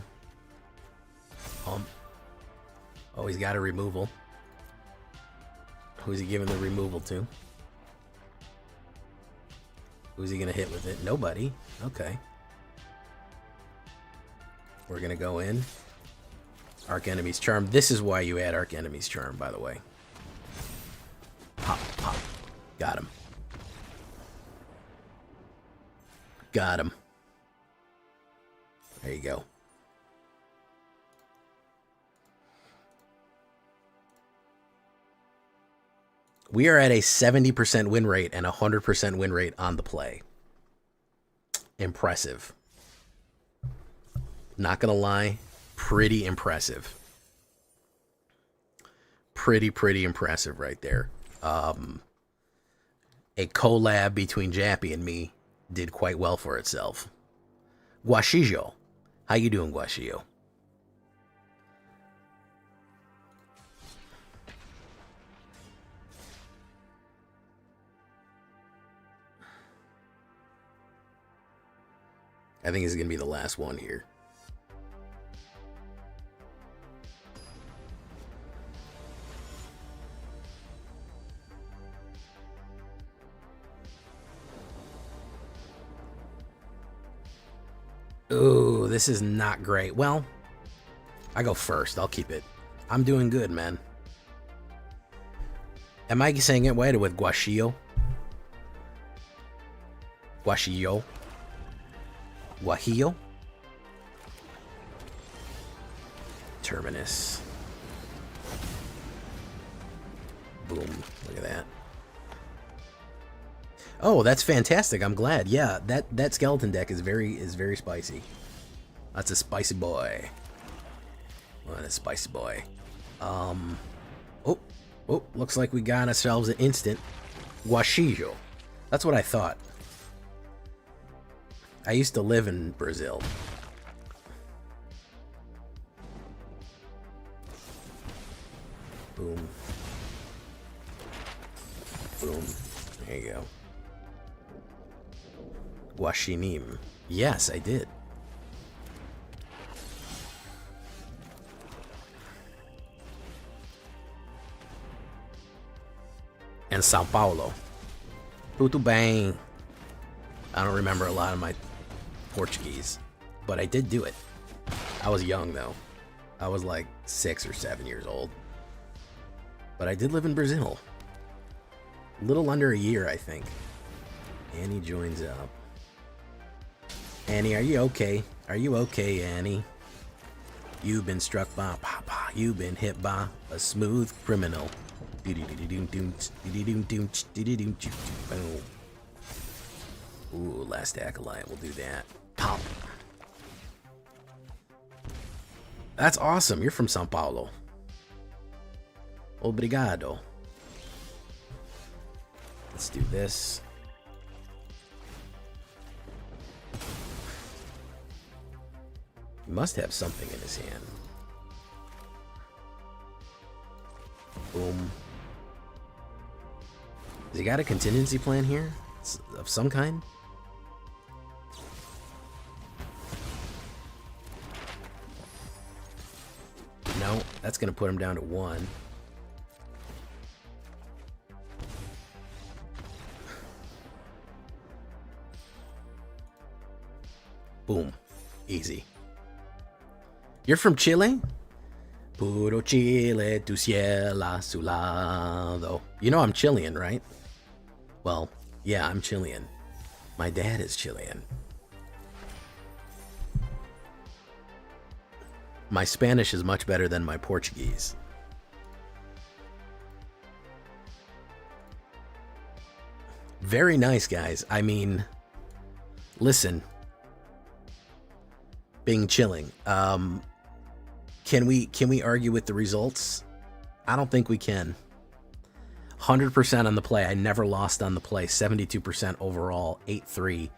Oh, he's got a removal. Who's he giving the removal to? Who's he gonna hit with it? Nobody. Okay. We're gonna go in. Arc Enemy's Charm. This is why you add Arc Enemy's Charm, by the way. Pop, pop. Got him. Got him. There you go. We are at a 70% win rate and 100% win rate on the play. Impressive. Not gonna lie, pretty impressive. Pretty impressive right there. A collab between Jappy and me did quite well for itself. Guashijo. How you doing, Guashijo? I think this is going to be the last one here. Ooh, this is not great. Well, I go first. I'll keep it. I'm doing good, man. Am I saying it right with Guashio? Guashio? Guajillo? Terminus. Boom. Look at that. Oh, that's fantastic. I'm glad. Yeah, that skeleton deck is very spicy. That's a spicy boy. What a spicy boy. Oh, looks like we got ourselves an instant Guaxijo. That's what I thought. I used to live in Brazil. Boom. Boom. There you go. Guaxinim. Yes, I did. And Sao Paulo. Tudo bem. I don't remember a lot of my Portuguese, but I did do it. I was young though. I was like 6 or 7 years old. But I did live in Brazil. A little under a year, I think. Annie joins up. Annie, are you okay? Are you okay, Annie? You've been struck by Papa. You've been hit by a smooth criminal. Ooh, last acolyte. We'll do that. Pop. That's awesome. You're from Sao Paulo. Obrigado. Let's do this. He must have something in his hand. Boom. Has he got a contingency plan here? Of some kind? No, that's going to put him down to 1. Boom. Easy. You're from Chile? Puro Chile, tu cielo su lado. You know I'm Chilean, right? Well, yeah, I'm Chilean. My dad is Chilean. My Spanish is much better than my Portuguese. Very nice, guys. I mean, listen. Being chilling. Can we argue with the results? I don't think we can. 100% on the play. I never lost on the play. 72% overall. 8-3.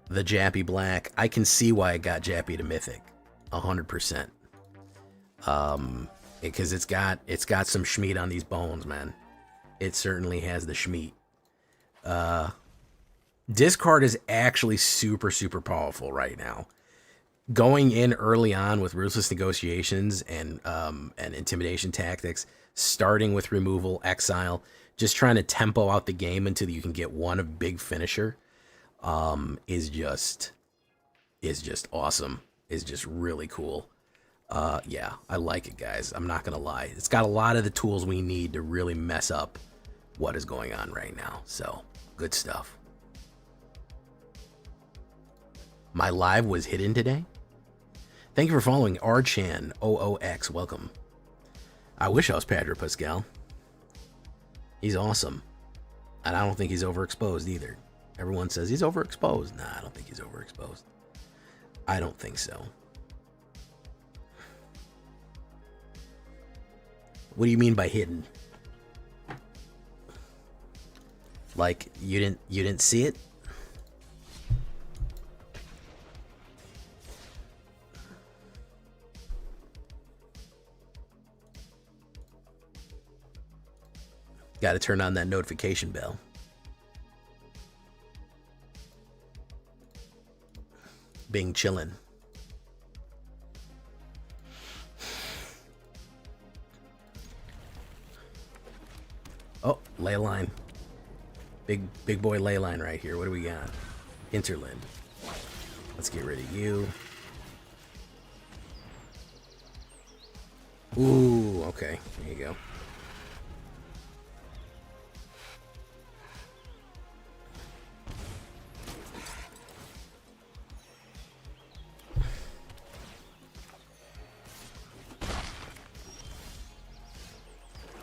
The Jappy Black. I can see why I got Jappy to Mythic. 100%. Because it's got some schmeat on these bones, man. It certainly has the schmeat. Discard is actually super powerful right now. Going in early on with ruthless negotiations and intimidation tactics, starting with removal, exile, just trying to tempo out the game until you can get one of big finisher, is just awesome. Is just really cool. Yeah, I like it, guys. I'm not gonna lie. It's got a lot of the tools we need to really mess up what is going on right now. So, good stuff. My live was hidden today. Thank you for following Archan OOX. Welcome. I wish I was Pedro Pascal. He's awesome. And I don't think he's overexposed either. Everyone says he's overexposed. Nah, I don't think he's overexposed. I don't think so. What do you mean by hidden? Like you didn't see it? Got to turn on that notification bell. Bing chillin'. Oh, ley line. Big boy ley line right here. What do we got? Interland. Let's get rid of you. Ooh, okay. There you go.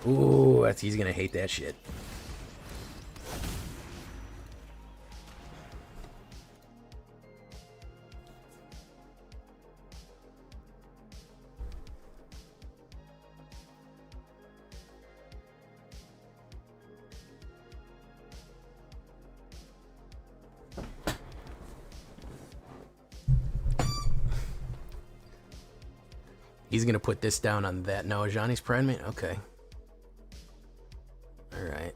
Ooh, he's gonna hate that shit. He's gonna put this down on that. No, Johnny's pregnant? Okay. Alright.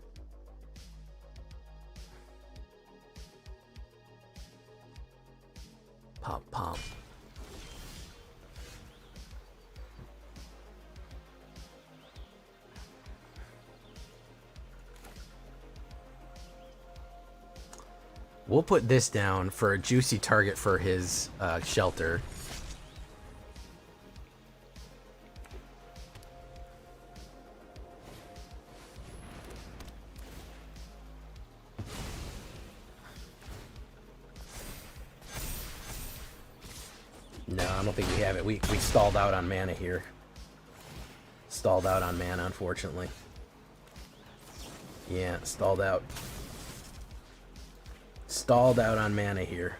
Pop. We'll put this down for a juicy target for his shelter. No, I don't think we have it. We stalled out on mana here. Stalled out on mana, unfortunately. Yeah, stalled out. Stalled out on mana here.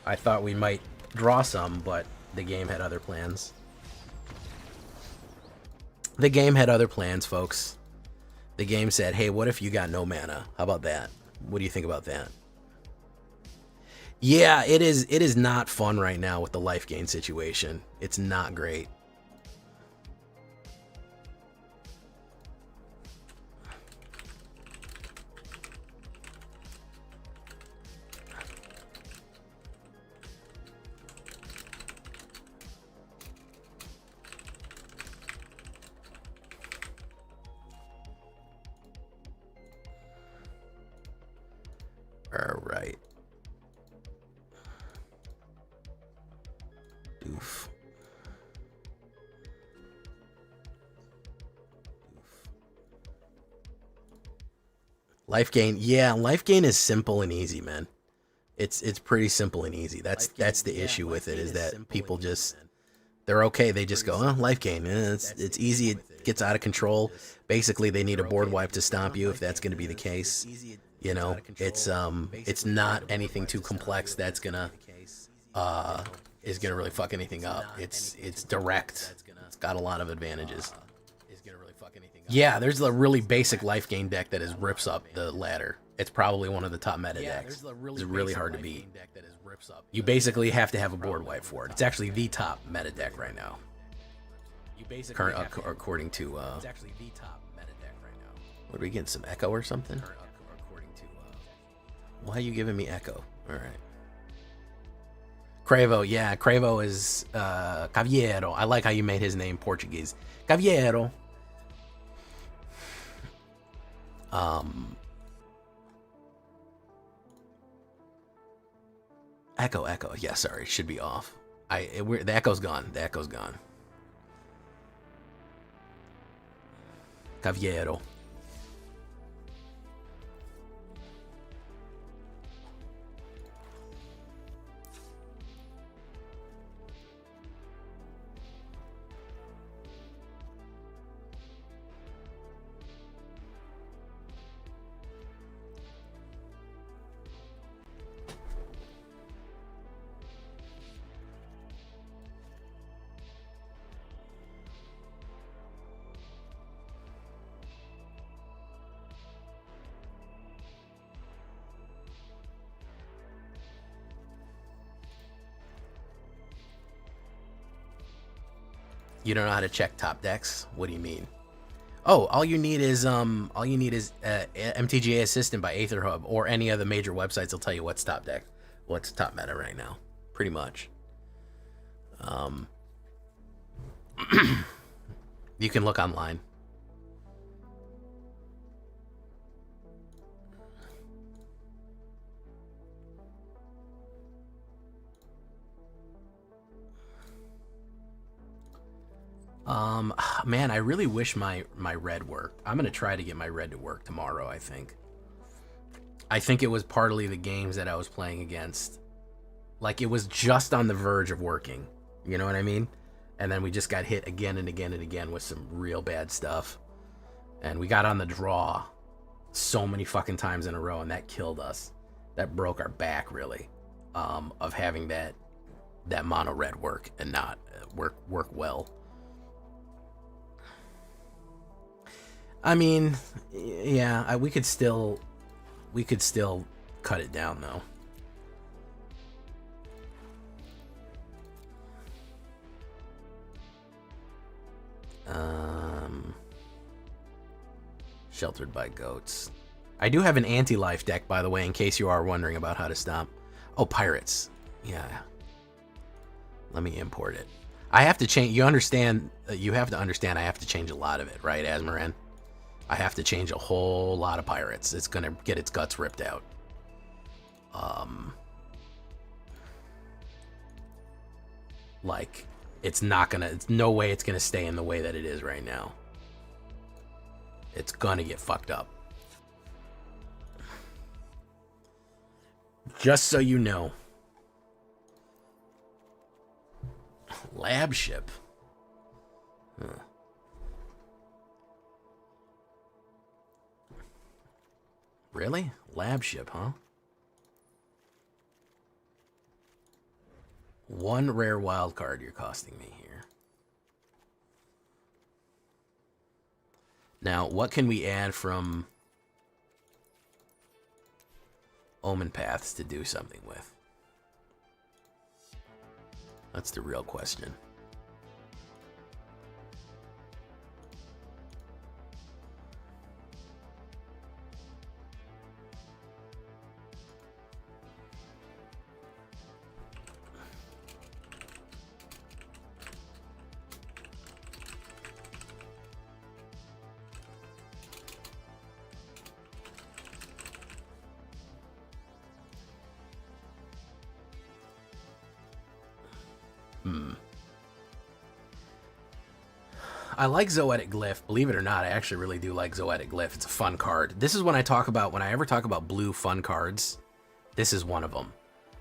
I thought we might draw some, but the game had other plans. The game had other plans, folks. The game said, hey, what if you got no mana? How about that? What do you think about that? Yeah, it is not fun right now with the life gain situation. It's not great. All right. Doof. Life gain, yeah, life gain is simple and easy, man. It's pretty simple and easy. That's the issue with it, is that people just, they're okay. They just go, oh, life gain. It's easy. It gets out of control. Basically, they need a board wipe to stomp you if that's going to be the case. You know, it's not anything too complex that's gonna really fuck anything up. It's direct. It's got a lot of advantages. Yeah, there's a really basic life gain deck that rips up the ladder. It's probably one of the top meta decks. It's really hard to beat. You basically have to have a board wipe for it. It's actually the top meta deck right now. According to what are we getting, some echo or something? Why are you giving me echo? All right. Cravo, yeah, Cravo is Caviero. I like how you made his name Portuguese. Caviero. Echo. Yeah, sorry, should be off. The echo's gone. The echo's gone. Caviero. You don't know how to check top decks? What do you mean? Oh, all you need is MTG Assistant by AetherHub or any other major websites will tell you what's top deck, what's top meta right now, pretty much. You can look online. Man, I really wish my red worked. I'm gonna try to get my red to work tomorrow, I think. I think it was partly the games that I was playing against. Like, it was just on the verge of working. You know what I mean? And then we just got hit again and again and again with some real bad stuff. And we got on the draw so many fucking times in a row, and that killed us. That broke our back, really, of having that mono red work and not work well. I mean, yeah, we could still cut it down though. Sheltered by goats. I do have an anti-life deck, by the way, in case you are wondering about how to stop. Oh, pirates. Yeah. Let me import it. I have to change. You understand? You have to understand. I have to change a lot of it, right, Asmaran? I have to change a whole lot of pirates. It's gonna get its guts ripped out. Like, it's not gonna. It's no way it's gonna stay in the way that it is right now. It's gonna get fucked up. Just so you know. Lab ship. Huh. Really? Lab ship, huh? One rare wild card you're costing me here. Now, what can we add from Omenpaths to do something with? That's the real question. I like Zoetic Glyph. Believe it or not, I actually really do like Zoetic Glyph. It's a fun card. This is when I ever talk about blue fun cards, this is one of them.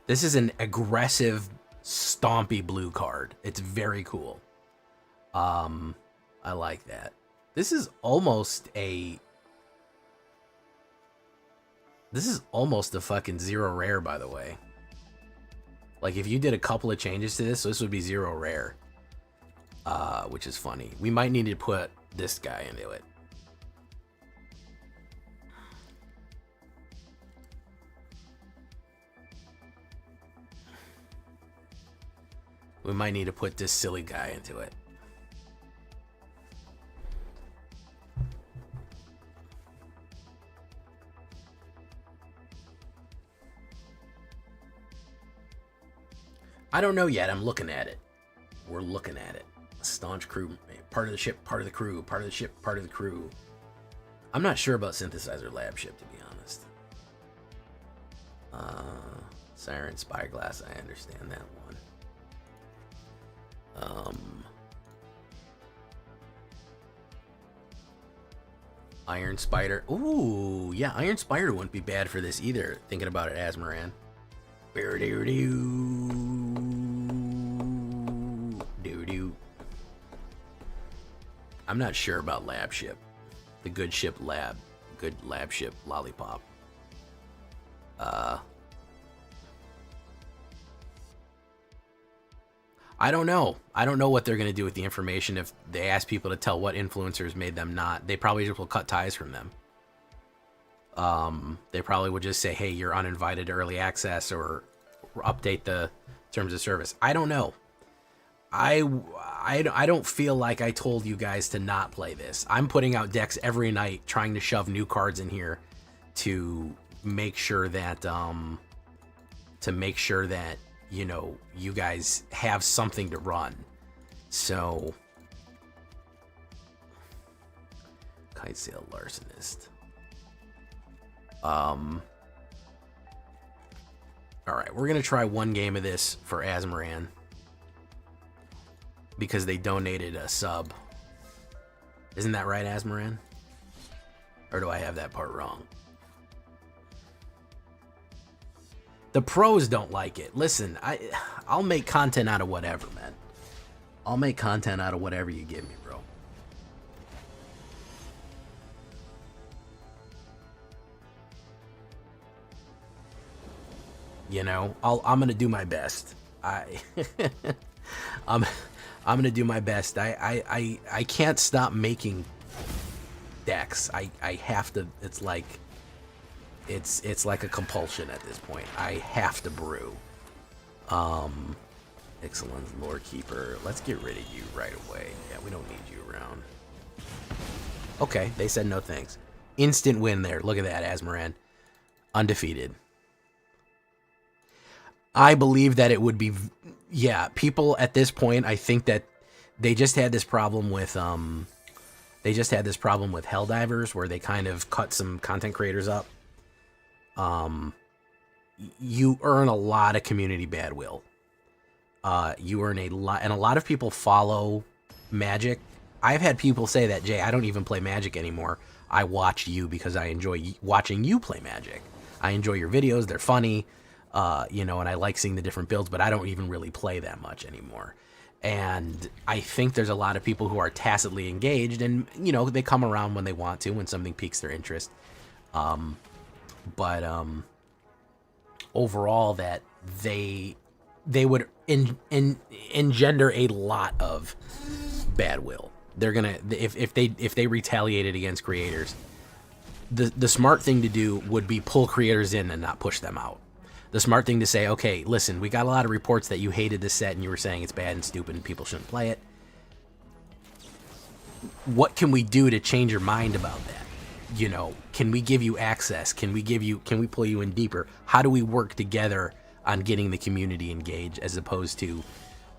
This is an aggressive, stompy blue card. It's very cool. I like that. This is almost a fucking zero rare, by the way. Like, if you did a couple of changes to this, this would be zero rare. Which is funny. We might need to put this guy into it. We might need to put this silly guy into it. I don't know yet. I'm looking at it. We're looking at it. Staunch crew, part of the ship, part of the crew, part of the ship, part of the crew. I'm not sure about Synthesizer Lab Ship, to be honest. Siren Spyglass, I understand that one. Iron Spider. Ooh, yeah, Iron Spider wouldn't be bad for this either, thinking about it, Asmaran. I'm not sure about Lab Ship. The good ship lab. Good lab ship lollipop. I don't know. I don't know what they're going to do with the information if they ask people to tell what influencers made them not. They probably just will cut ties from them. They probably would just say, hey, you're uninvited to early access, or update the terms of service. I don't know. I don't feel like I told you guys to not play this. I'm putting out decks every night, trying to shove new cards in here to make sure that you know, you guys have something to run. So, Kitesail Larcenist. All right, we're gonna try one game of this for Azmoran because they donated a sub. Isn't that right, Azmoran? Or do I have that part wrong? The pros don't like it. Listen, I'll make content out of whatever, man. I'll make content out of whatever you give me, bro. You know, I'm gonna do my best. I'm gonna do my best. I can't stop making decks. I have to. It's like a compulsion at this point. I have to brew. Excellence, Lore Keeper. Let's get rid of you right away. Yeah, we don't need you around. Okay, they said no thanks. Instant win there. Look at that, Azmoran. Undefeated. I believe that it would be... Yeah, people at this point, I think that they just had this problem with... They just had this problem with Helldivers, where they kind of cut some content creators up. You earn a lot of community badwill. You earn a lot, and a lot of people follow Magic. I've had people say that, Jay, I don't even play Magic anymore. I watch you because I enjoy watching you play Magic. I enjoy your videos. They're funny, you know, and I like seeing the different builds, but I don't even really play that much anymore. And I think there's a lot of people who are tacitly engaged, and, you know, they come around when they want to, when something piques their interest. But overall, that they would engender a lot of bad will. They're gonna, if they retaliated against creators, the smart thing to do would be pull creators in and not push them out. The smart thing to say, okay, listen, we got a lot of reports that you hated this set and you were saying it's bad and stupid and people shouldn't play it. What can we do to change your mind about that? You know, can we give you access? Can we pull you in deeper? How do we work together on getting the community engaged, as opposed to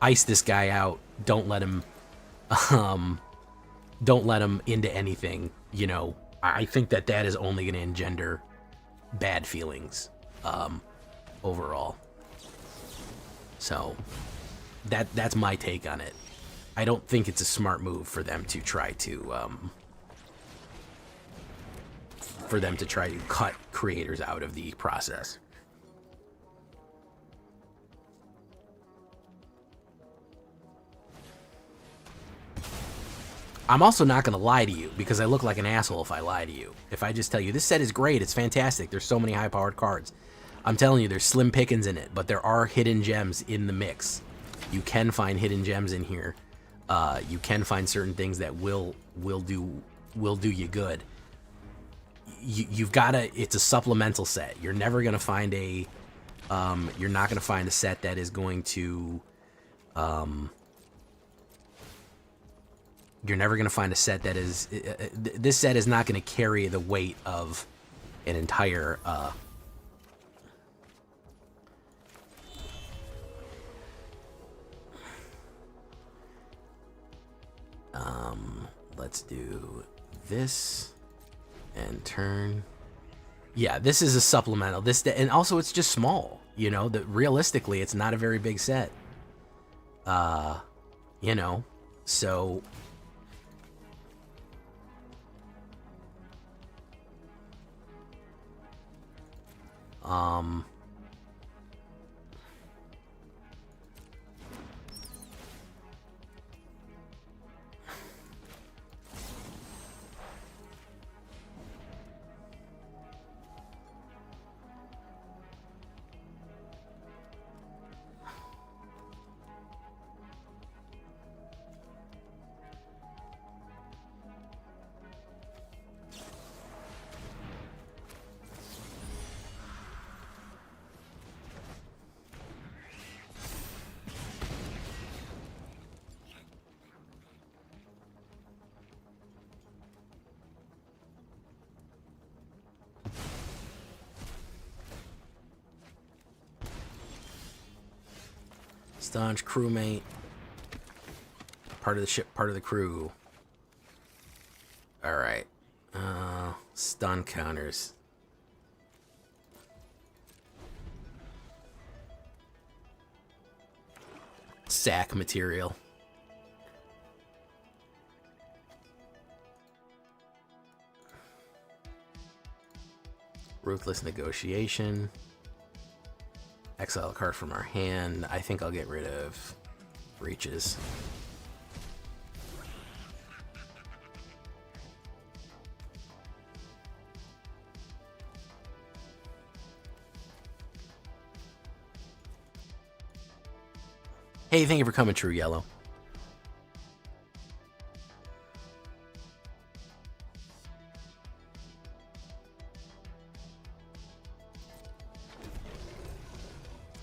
ice this guy out, don't let him into anything, you know? I think that is only going to engender bad feelings overall. So that's my take on it. I don't think it's a smart move for them to try to cut creators out of the process. I'm also not going to lie to you, because I look like an asshole if I lie to you. If I just tell you, this set is great, it's fantastic, there's so many high-powered cards. I'm telling you, there's slim pickings in it, but there are hidden gems in the mix. You can find hidden gems in here. You can find certain things that will do you good. You've got to, it's a supplemental set. You're never going to find a, you're not going to find a set that is going to, you're never going to find a set that is, this set is not going to carry the weight of an entire, let's do this and turn. Yeah, this is a supplemental. This, and also it's just small, you know, that realistically it's not a very big set. You know, so Staunch crewmate. Part of the ship, part of the crew. Alright. Stun counters. Sack material. Ruthless negotiation. Exile a card from our hand. I think I'll get rid of Reaches. Hey, thank you for coming, True Yellow.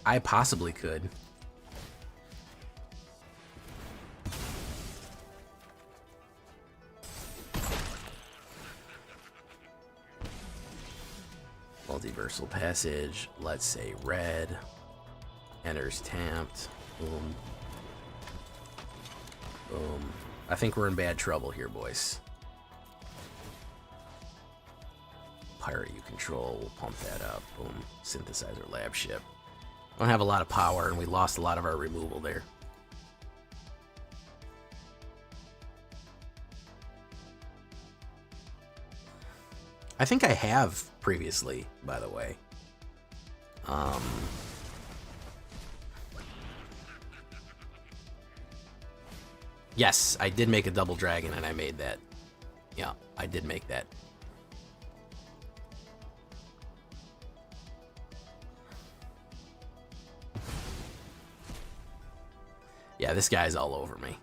I possibly could. Multiversal Passage, let's say red. Enters tapped. Boom. Boom. I think we're in bad trouble here, boys. Pirate you control, we'll pump that up. Boom. Synthesizer lab ship. Don't have a lot of power, and we lost a lot of our removal there. I think I have previously, by the way. Yes, I did make a double dragon, and I made that. Yeah, I did make that. Yeah, this guy's all over me.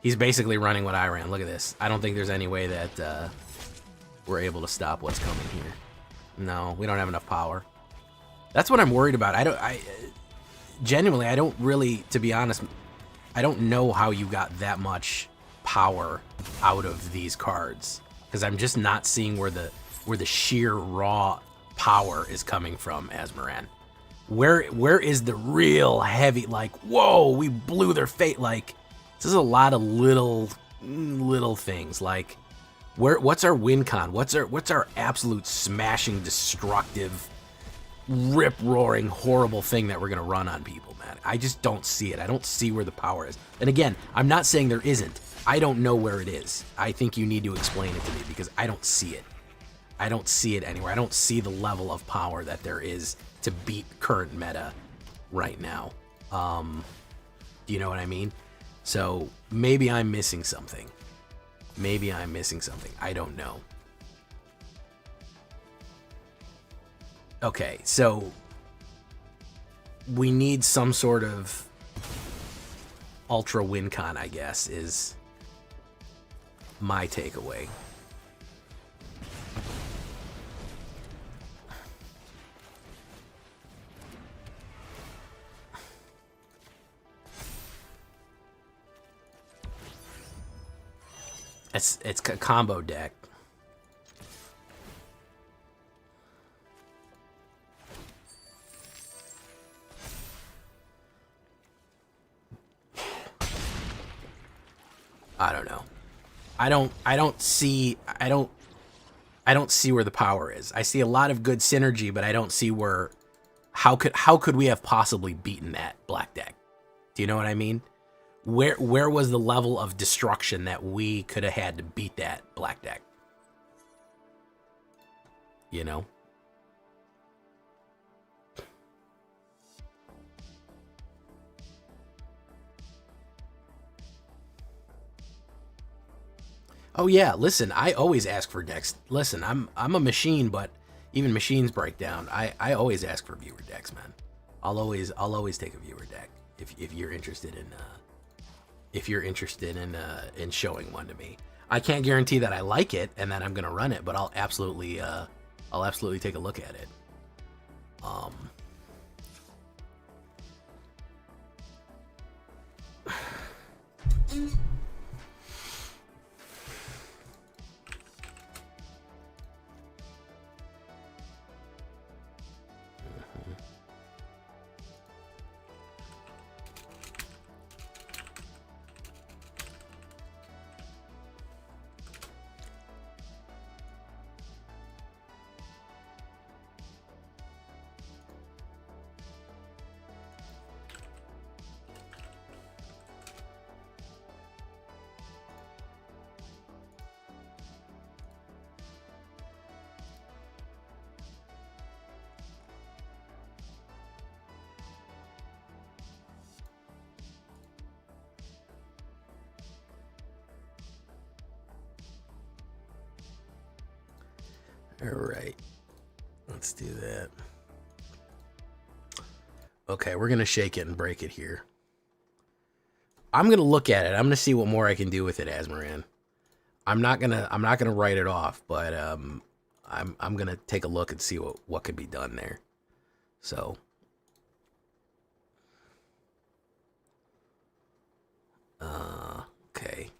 He's basically running what I ran. Look at this. I don't think there's any way that we're able to stop what's coming here. No, we don't have enough power. That's what I'm worried about. Genuinely, I don't really, to be honest, I don't know how you got that much power out of these cards, because I'm just not seeing where the sheer raw power is coming from, Asmoran. Where is the real heavy, like, whoa, we blew their fate, like, this is a lot of little things, like, what's our win con? What's our absolute smashing, destructive, rip-roaring, horrible thing that we're gonna run on people, man? I just don't see it. I don't see where the power is. And again, I'm not saying there isn't. I don't know where it is. I think you need to explain it to me, because I don't see it. I don't see it anywhere. I don't see the level of power that there is to beat current meta right now. Do you know what I mean? So maybe I'm missing something. Maybe I'm missing something. I don't know. Okay, so we need some sort of ultra win con, I guess, is my takeaway. It's a combo deck. I don't know. I don't see where the power is. I see a lot of good synergy, but I don't see where how could we have possibly beaten that black deck? Do you know what I mean? Where was the level of destruction that we could have had to beat that black deck? You know? Oh yeah, listen, I always ask for decks. Listen, I'm a machine, but even machines break down. I always ask for viewer decks, man. I'll always take a viewer deck if you're interested in in showing one to me. I can't guarantee that I like it and that I'm gonna run it, but I'll absolutely take a look at it. All right. Let's do that. Okay, we're going to shake it and break it here. I'm going to look at it. I'm going to see what more I can do with it, Asmoran. I'm not going to write it off, but I'm going to take a look and see what could be done there. So okay.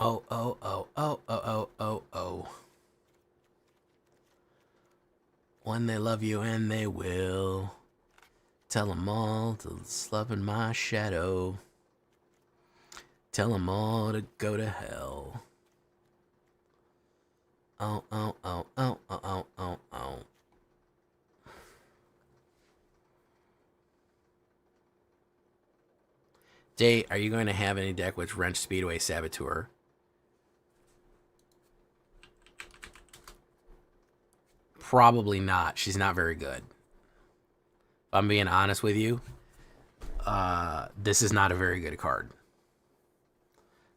Oh. When they love you and they will. Tell them all to slap in my shadow. Tell them all to go to hell. Oh. Jay, are you going to have any deck with Wrench, Speedway, Saboteur? Probably not. She's not very good. If I'm being honest with you, this is not a very good card.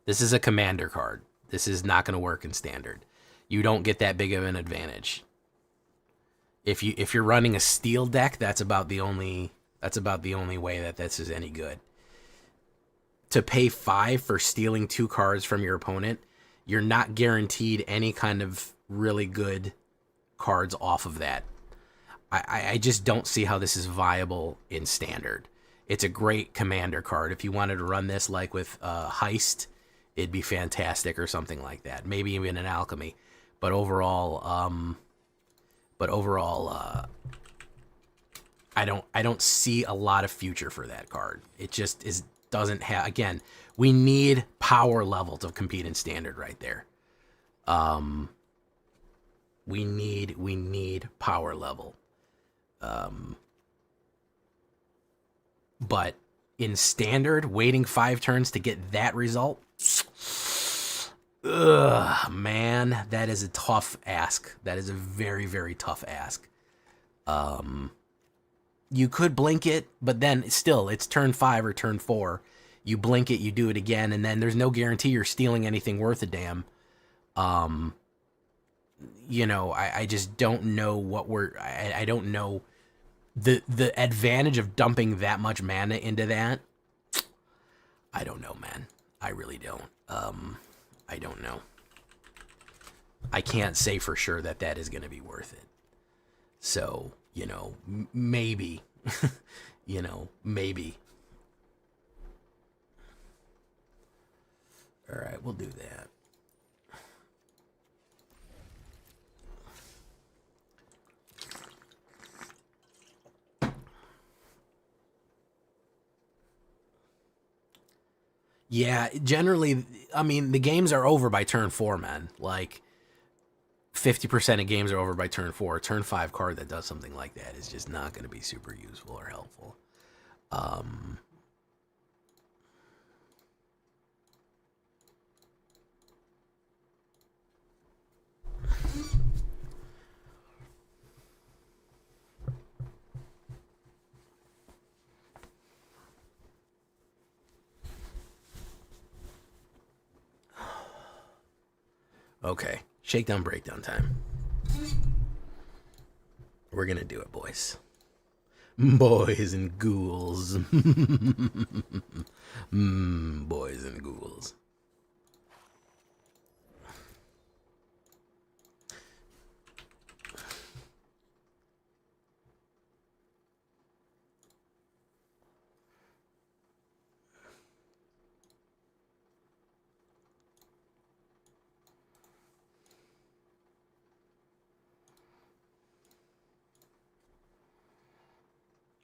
This is a commander card. This is not going to work in standard. You don't get that big of an advantage. If you're running a steel deck, that's about the only way that this is any good. To pay 5 for stealing 2 cards from your opponent, you're not guaranteed any kind of really good cards off of that. I just don't see how this is viable in standard. It's a great commander card. If you wanted to run this like with Heist, it'd be fantastic or something like that. Maybe even an Alchemy. But overall, I don't see a lot of future for that card. It just doesn't have. Again, we need power level to compete in standard right there. We need power level. But in standard, waiting 5 turns to get that result, man, that is a tough ask. That is a very, very tough ask. You could blink it, but then still, it's turn 5 or turn 4. You blink it, you do it again, and then there's no guarantee you're stealing anything worth a damn. You know, I just don't know what I don't know the advantage of dumping that much mana into that. I don't know, man. I really don't. I don't know. I can't say for sure that is going to be worth it. So, you know, maybe. You know, maybe. All right, we'll do that. Yeah, generally, I mean, the games are over by turn 4, man. Like, 50% of games are over by turn 4. A turn 5 card that does something like that is just not going to be super useful or helpful. Okay, shakedown, breakdown time. We're gonna do it, boys. Boys and ghouls. Boys and ghouls.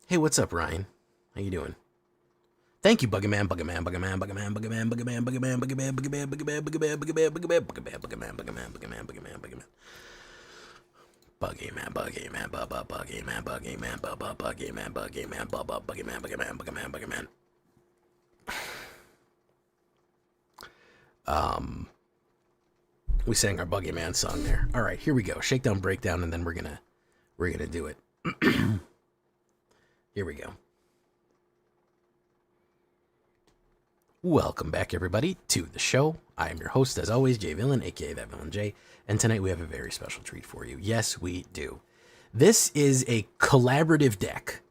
Hey, what's up, Ryan? How you doing? Thank you, Buggerman, Buggerman, Buggerman, Buggerman, Buggerman, Buggerman, Buggerman, Buggerman, Buggerman, Buggerman, Buggerman, Buggerman, Buggerman, Buggerman, Buggerman, Buggerman, Buggerman, Buggerman, Buggerman. Buggyman, Buggyman, Bubba, Buggyman, Buggyman, Bubba, Buggyman, Buggyman, Bubba, Buggyman, Buggerman, Buggerman, Buggerman. We sang our Buggyman song there. All right, here we go. Shakedown, breakdown, and then we're gonna do it. Here we go. Welcome back, everybody, to the show. I am your host, as always, Jay Villain, aka That Villain J, and tonight we have a very special treat for you. Yes, we do. This is a collaborative deck.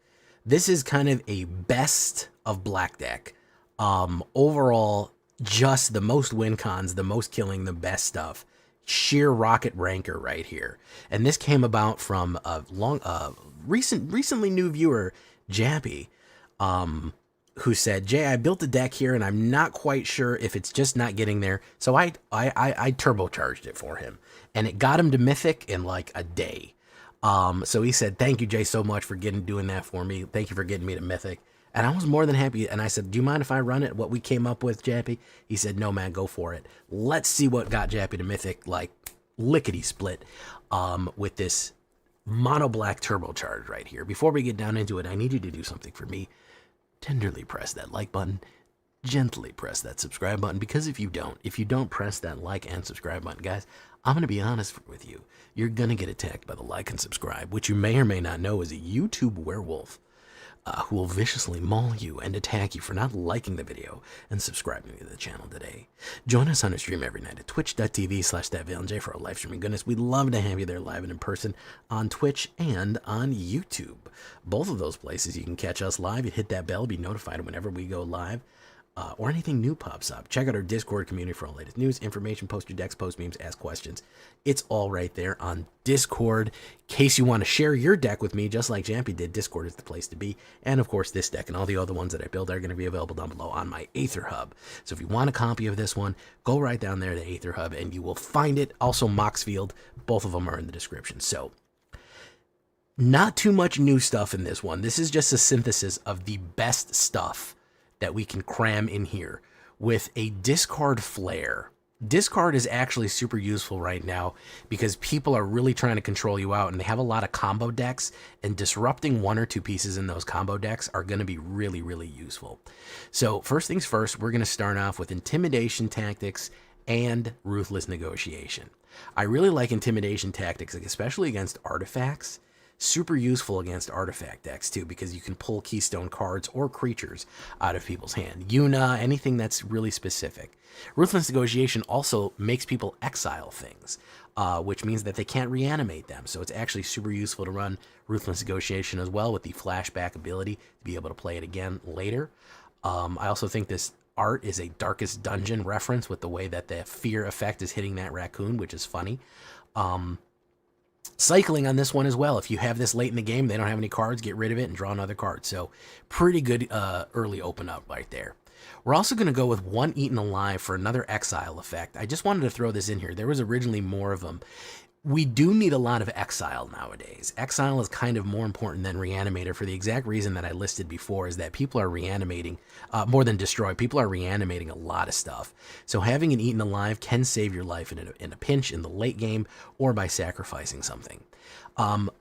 This is kind of a best of black deck. Overall, just the most win cons, the most killing, the best stuff. Sheer rocket ranker right here. And this came about from a recently new viewer, Jappy, who said, Jay, I built a deck here and I'm not quite sure if it's just not getting there. So I turbocharged it for him and it got him to Mythic in like a day. So he said, thank you, Jay, so much for doing that for me. Thank you for getting me to Mythic. And I was more than happy. And I said, do you mind if I run it? What we came up with, Jappy? He said, no, man, go for it. Let's see what got Jappy to Mythic, like lickety split, with this mono black turbocharge right here. Before we get down into it, I need you to do something for me. Tenderly press that like button, gently press that subscribe button, because if you don't press that like and subscribe button, guys, I'm going to be honest with you. You're going to get attacked by the like and subscribe, which you may or may not know is a YouTube werewolf who will viciously maul you and attack you for not liking the video and subscribing to the channel today. Join us on a stream every night at twitch.tv/thatvillainj for our live streaming goodness. We'd love to have you there live and in person on Twitch and on YouTube. Both of those places you can catch us live. You hit that bell, be notified whenever we go live. Or anything new pops up. Check out our Discord community for all latest news, information, post your decks, post memes, ask questions. It's all right there on Discord. In case you want to share your deck with me, just like Jampy did, Discord is the place to be. And of course, this deck and all the other ones that I build are going to be available down below on my AetherHub. So if you want a copy of this one, go right down there to AetherHub and you will find it. Also, Moxfield, both of them are in the description. So, not too much new stuff in this one. This is just a synthesis of the best stuff that we can cram in here with a discard flare. Discard is actually super useful right now because people are really trying to control you out and they have a lot of combo decks, and disrupting one or two pieces in those combo decks are going to be really, really useful. So first things first, we're going to start off with intimidation tactics and ruthless negotiation. I really like intimidation tactics, especially against artifacts. Super useful against artifact decks too, because you can pull keystone cards or creatures out of people's hand. Yuna, anything that's really specific. Ruthless negotiation also makes people exile things, which means that they can't reanimate them. So it's actually super useful to run ruthless negotiation as well with the flashback ability to be able to play it again later. I also think this art is a Darkest Dungeon reference with the way that the fear effect is hitting that raccoon, which is funny. Cycling on this one as well. If you have this late in the game, they don't have any cards, get rid of it and draw another card. So pretty good early open up right there. We're also going to go with one Eaten Alive for another exile effect. I just wanted to throw this in here. There was originally more of them. We do need a lot of exile nowadays. Exile is kind of more important than reanimator for the exact reason that I listed before, is that people are reanimating more than destroy. People are reanimating a lot of stuff. So having an Eaten Alive can save your life in a pinch in the late game or by sacrificing something.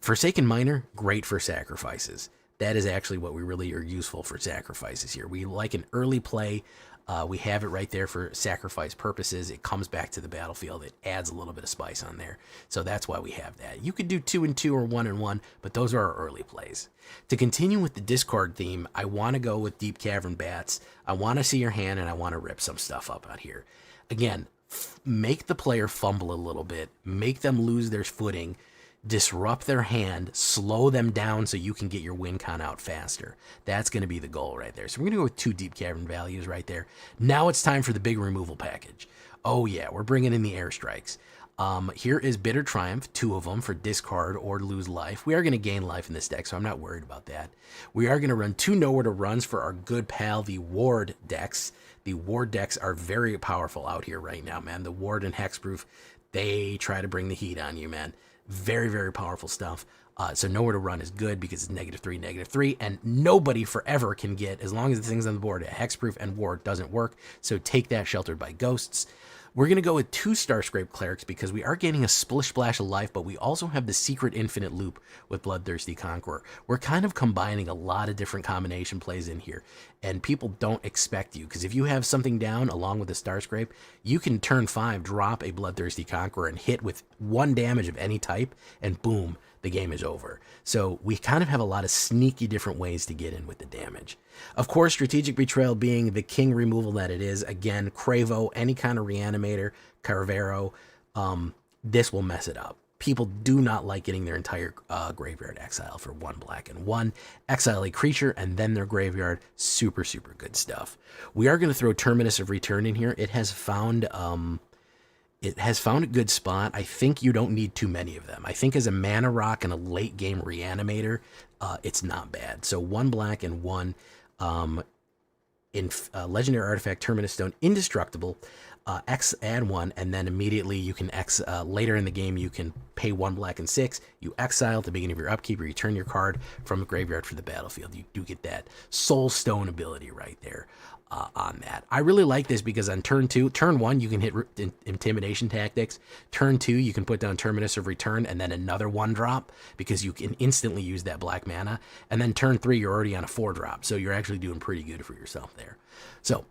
Forsaken Miner, great for sacrifices. That is actually what we really are useful for sacrifices here. We like an early play. We have it right there for sacrifice purposes. It comes back to the battlefield. It adds a little bit of spice on there. So that's why we have that. You could do 2 and 2 or 1 and 1, but those are our early plays. To continue with the discard theme, I want to go with Deep Cavern Bats. I want to see your hand and I want to rip some stuff up out here. Again, make the player fumble a little bit. Make them lose their footing. Disrupt their hand, slow them down so you can get your win con out faster. That's going to be the goal right there. So we're going to go with 2 Deep Cavern values right there. Now it's time for the big removal package. Oh yeah, we're bringing in the airstrikes. Here is Bitter Triumph, 2 of them for discard or lose life. We are going to gain life in this deck, so I'm not worried about that. We are going to run 2 Nowhere to Runs for our good pal, the Ward decks. The Ward decks are very powerful out here right now, man. The Ward and Hexproof, they try to bring the heat on you, man. Very, very powerful stuff. So Nowhere to Run is good because it's -3, and nobody forever can get, as long as the thing's on the board, a Hexproof and War doesn't work. So take that, Sheltered by Ghosts. We're going to go with 2 Starscrape Clerics because we are gaining a splish splash of life, but we also have the secret infinite loop with Bloodthirsty Conqueror. We're kind of combining a lot of different combination plays in here, and people don't expect you, because if you have something down along with the Starscrape, you can turn 5, drop a Bloodthirsty Conqueror, and hit with 1 damage of any type, and boom, the game is over. So we kind of have a lot of sneaky different ways to get in with the damage. Of course, Strategic Betrayal being the king removal that it is. Again, Cravo, any kind of Reanimator, Carvero, this will mess it up. People do not like getting their entire graveyard exile for 1 black and 1. Exile a creature and then their graveyard. Super, super good stuff. We are going to throw Terminus of Return in here. It has found a good spot. I think you don't need too many of them. I think as a mana rock and a late game Reanimator, it's not bad. So 1 black and 1 in Legendary Artifact, Terminus Stone, Indestructible, add 1, and then immediately you can later in the game you can pay 1 black and 6. You exile at the beginning of your upkeep, or you return your card from the graveyard for the battlefield. You do get that Soul Stone ability right there. On that, I really like this because on turn 1 you can hit Intimidation Tactics. Turn 2 you can put down Terminus of Return and then another 1-drop because you can instantly use that black mana. And then turn 3 you're already on a 4-drop, so you're actually doing pretty good for yourself there. So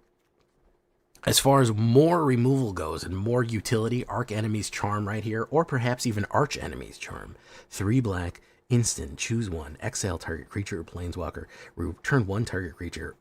as far as more removal goes and more utility, Arch Enemy's Charm right here, or perhaps even Arch Enemy's Charm. 3 black, instant, choose 1, exile target creature or planeswalker, return 1 target creature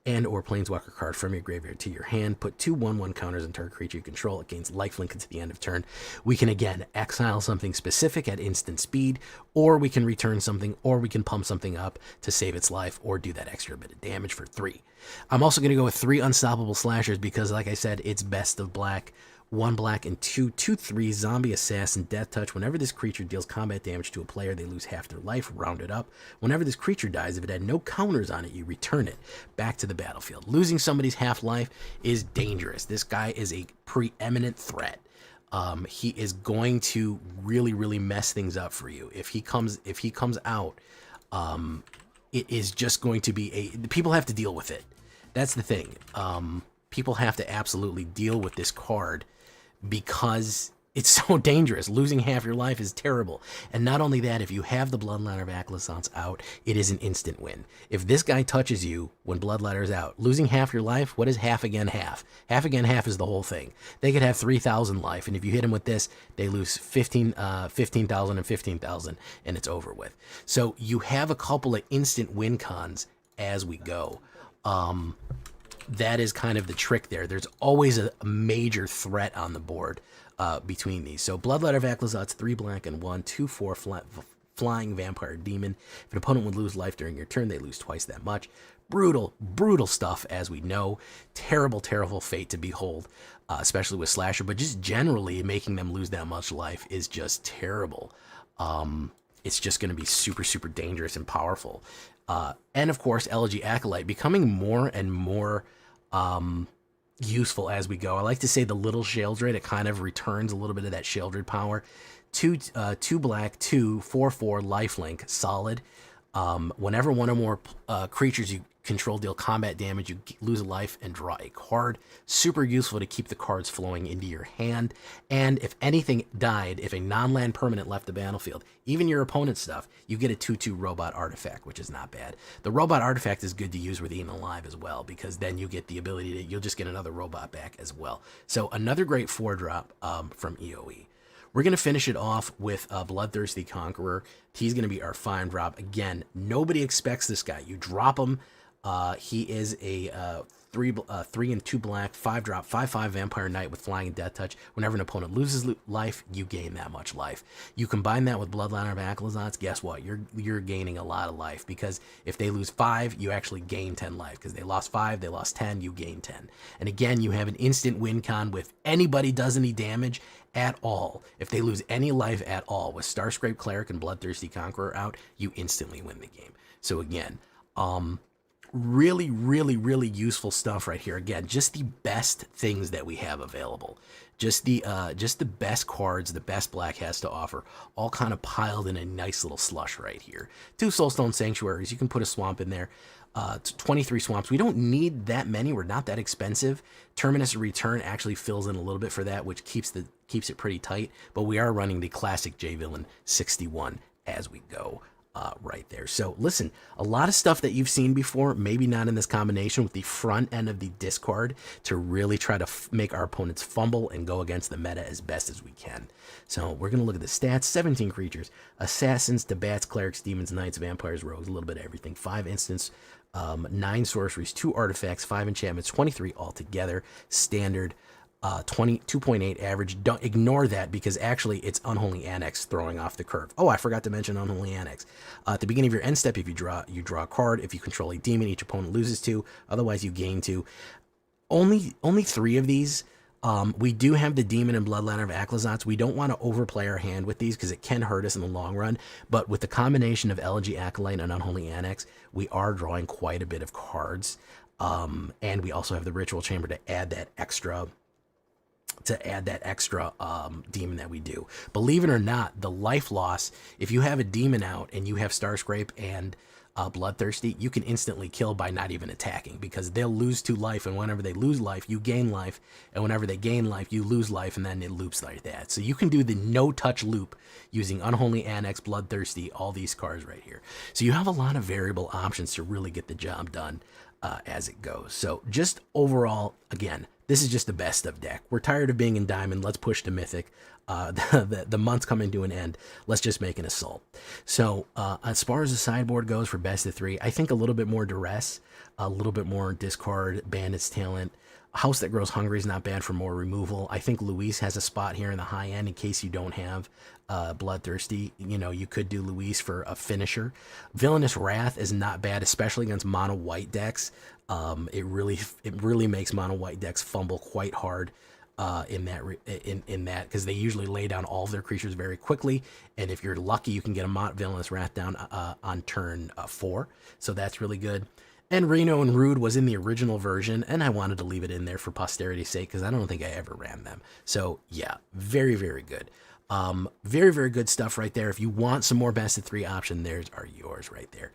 and or planeswalker card from your graveyard to your hand. Put 2 1/1 counters on target creature you control. It gains lifelink until the end of turn. We can again exile something specific at instant speed, or we can return something, or we can pump something up to save its life, or do that extra bit of damage for 3. I'm also going to go with 3 Unstoppable Slashers because, like I said, it's best of black. 1 black and 2/3 Zombie Assassin Death Touch. Whenever this creature deals combat damage to a player, they lose half their life, rounded up. Whenever this creature dies, if it had no counters on it, you return it back to the battlefield. Losing somebody's half life is dangerous. This guy is a preeminent threat. He is going to really, really mess things up for you. If he comes out, it is just going to be people have to deal with it. That's the thing. People have to absolutely deal with this card because it's so dangerous. Losing half your life is terrible. And not only that, if you have the Bloodletter of Aclysons out, it is an instant win. If this guy touches you when Bloodletter's out, losing half your life, what is half again half? Half again half is the whole thing. They could have 3,000 life, and if you hit them with this, they lose 15,000 and 15,000, and it's over with. So you have a couple of instant win cons as we go. That is kind of the trick there. There's always a major threat on the board between these. So Bloodletter of Aclysons, 3 black and 1, 2/4 flying vampire demon. If an opponent would lose life during your turn, they lose twice that much. Brutal, brutal stuff, as we know. Terrible, terrible fate to behold, especially with Slasher, but just generally making them lose that much life is just terrible. It's just going to be super, super dangerous and powerful. And of course, Elegy Acolyte becoming more and more useful as we go. I like to say the little Sheoldred. It kind of returns a little bit of that Sheoldred power. 2 black, 2 4/4 lifelink, solid. Whenever one or more creatures you control deal combat damage, you lose a life and draw a card. Super useful to keep the cards flowing into your hand. And if anything died, if a non-land permanent left the battlefield, even your opponent's stuff, you get a 2/2 robot artifact, which is not bad. The robot artifact is good to use with Eaten Alive as well, because then you get the ability to, you'll just get another robot back as well. So another great 4-drop from EOE. We're going to finish it off with Bloodthirsty Conqueror. He's going to be our 5-drop. Again, nobody expects this guy. You drop him. He is a 3 and 2 black, 5-drop, 5/5 Vampire Knight with Flying and Death Touch. Whenever an opponent loses life, you gain that much life. You combine that with Bloodletter of Aclysons, guess what? You're gaining a lot of life, because if they lose 5, you actually gain 10 life, because they lost 5, they lost 10, you gain 10. And again, you have an instant win con with anybody does any damage at all. If they lose any life at all, with Starscrape Cleric and Bloodthirsty Conqueror out, you instantly win the game. So again, really, really, really useful stuff right here. Again, just the best things that we have available. Just the best cards, the best Black has to offer, all kind of piled in a nice little slush right here. 2 Soulstone Sanctuaries. You can put a swamp in there. 23 swamps. We don't need that many. We're not that expensive. Terminus Return actually fills in a little bit for that, which keeps it pretty tight. But we are running the classic J Villain 61 as we go. Right there. So listen, a lot of stuff that you've seen before, maybe not in this combination, with the front end of the discard to really try to make our opponents fumble and go against the meta as best as we can. So we're going to look at the stats. 17 creatures, assassins, debats, clerics, demons, knights, vampires, rogues, a little bit of everything. 5 instants, 9 sorceries, 2 artifacts, 5 enchantments, 23 altogether. Standard. 2.8 average. Don't ignore that, because actually it's Unholy Annex throwing off the curve. Oh, I forgot to mention Unholy Annex. At the beginning of your end step, if you draw a card. If you control a demon, each opponent loses 2. Otherwise, you gain 2. Only 3 of these. We do have the Demon and Bloodline of Aclazotz. We don't want to overplay our hand with these because it can hurt us in the long run. But with the combination of Elegy Acolyte and Unholy Annex, we are drawing quite a bit of cards. And we also have the Ritual Chamber to add that extra demon that we do. Believe it or not, the life loss, if you have a demon out and you have Starscrape and Bloodthirsty, you can instantly kill by not even attacking, because they'll lose 2 life, and whenever they lose life, you gain life, and whenever they gain life, you lose life, and then it loops like that. So you can do the no-touch loop using Unholy Annex, Bloodthirsty, all these cards right here. So you have a lot of variable options to really get the job done as it goes. So just overall, again, this is just the best of deck. We're tired of being in Diamond. Let's push to Mythic. The month's coming to an end. Let's just make an assault. So as far as the sideboard goes for best of 3, I think a little bit more Duress, a little bit more discard, Bandit's Talent. House That Grows Hungry is not bad for more removal. I think Luis has a spot here in the high end in case you don't have Bloodthirsty. You know, you could do Luis for a finisher. Villainous Wrath is not bad, especially against mono white decks. It really makes mono white decks fumble quite hard in that because they usually lay down all of their creatures very quickly, and if you're lucky, you can get a Villainous Wrath down on turn 4. So that's really good. And Reno and Rude was in the original version, and I wanted to leave it in there for posterity's sake because I don't think I ever ran them. So yeah, very, very good. Very, very good stuff right there. If you want some more best of 3 option, there's are yours right there.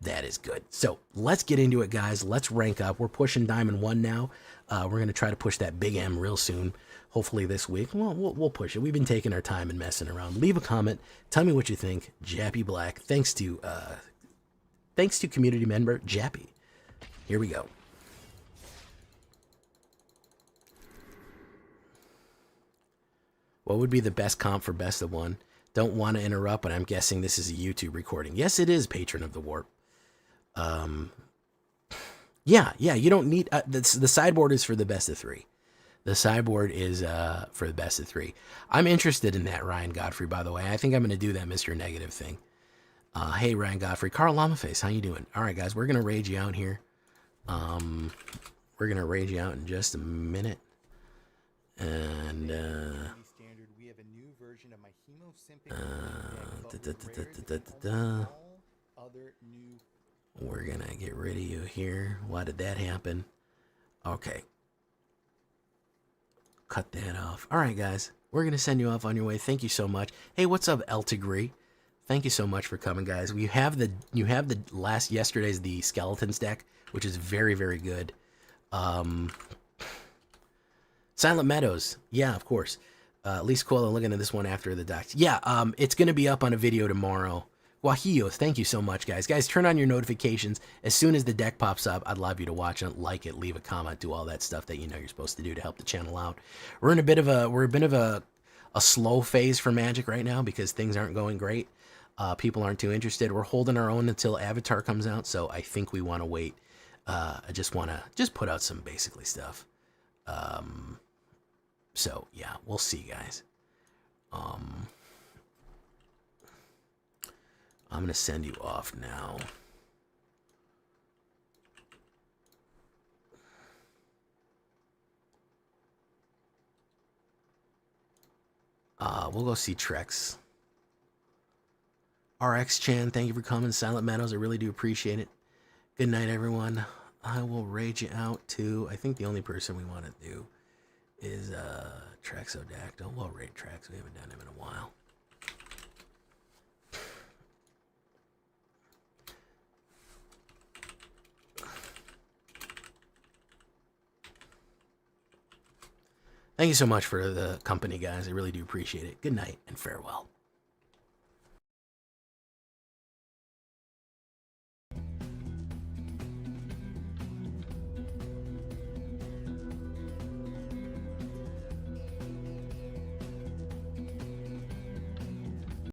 That is good. So let's get into it, guys. Let's rank up. We're pushing Diamond 1 now. We're going to try to push that Big M real soon. Hopefully this week. Well, we'll push it. We've been taking our time and messing around. Leave a comment. Tell me what you think. Jappy Black. Thanks to community member Jappy. Here we go. What would be the best comp for best of 1? Don't want to interrupt, but I'm guessing this is a YouTube recording. Yes, it is, Patron of the Warp. Yeah, you don't need... the sideboard is for the best of 3. The sideboard is for the best of 3. I'm interested in that, Ryan Godfrey, by the way. I think I'm going to do that Mr. Negative thing. Hey, Ryan Godfrey. Karl Lamaface, how you doing? All right, guys, we're going to rage you out here. We're going to rage you out in just a minute. And... we have a new version of my we're going to get rid of you here. Why did that happen? Okay. Cut that off. All right, guys. We're going to send you off on your way. Thank you so much. Hey, what's up, Eltigree? Thank you so much for coming, guys. You have the yesterday's the Skeletons deck, which is very, very good. Silent Meadows. Yeah, of course. At least cool. I'm looking at this one after the docs. Yeah, it's going to be up on a video tomorrow. Guajillos, thank you so much, guys. Guys, turn on your notifications. As soon as the deck pops up, I'd love you to watch it, like it, leave a comment, do all that stuff that you know you're supposed to do to help the channel out. We're a bit of a slow phase for Magic right now because things aren't going great. People aren't too interested. We're holding our own until Avatar comes out, so I think we want to wait. I just want to put out some basically stuff. So yeah, we'll see, guys. I'm gonna send you off now. We'll go see Trex. RX Chan, thank you for coming. Silent Meadows, I really do appreciate it. Good night, everyone. I will raid you out too. I think the only person we want to do is Traxodactyl. We'll raid Trax. We haven't done him in a while. Thank you so much for the company, guys. I really do appreciate it. Good night and farewell.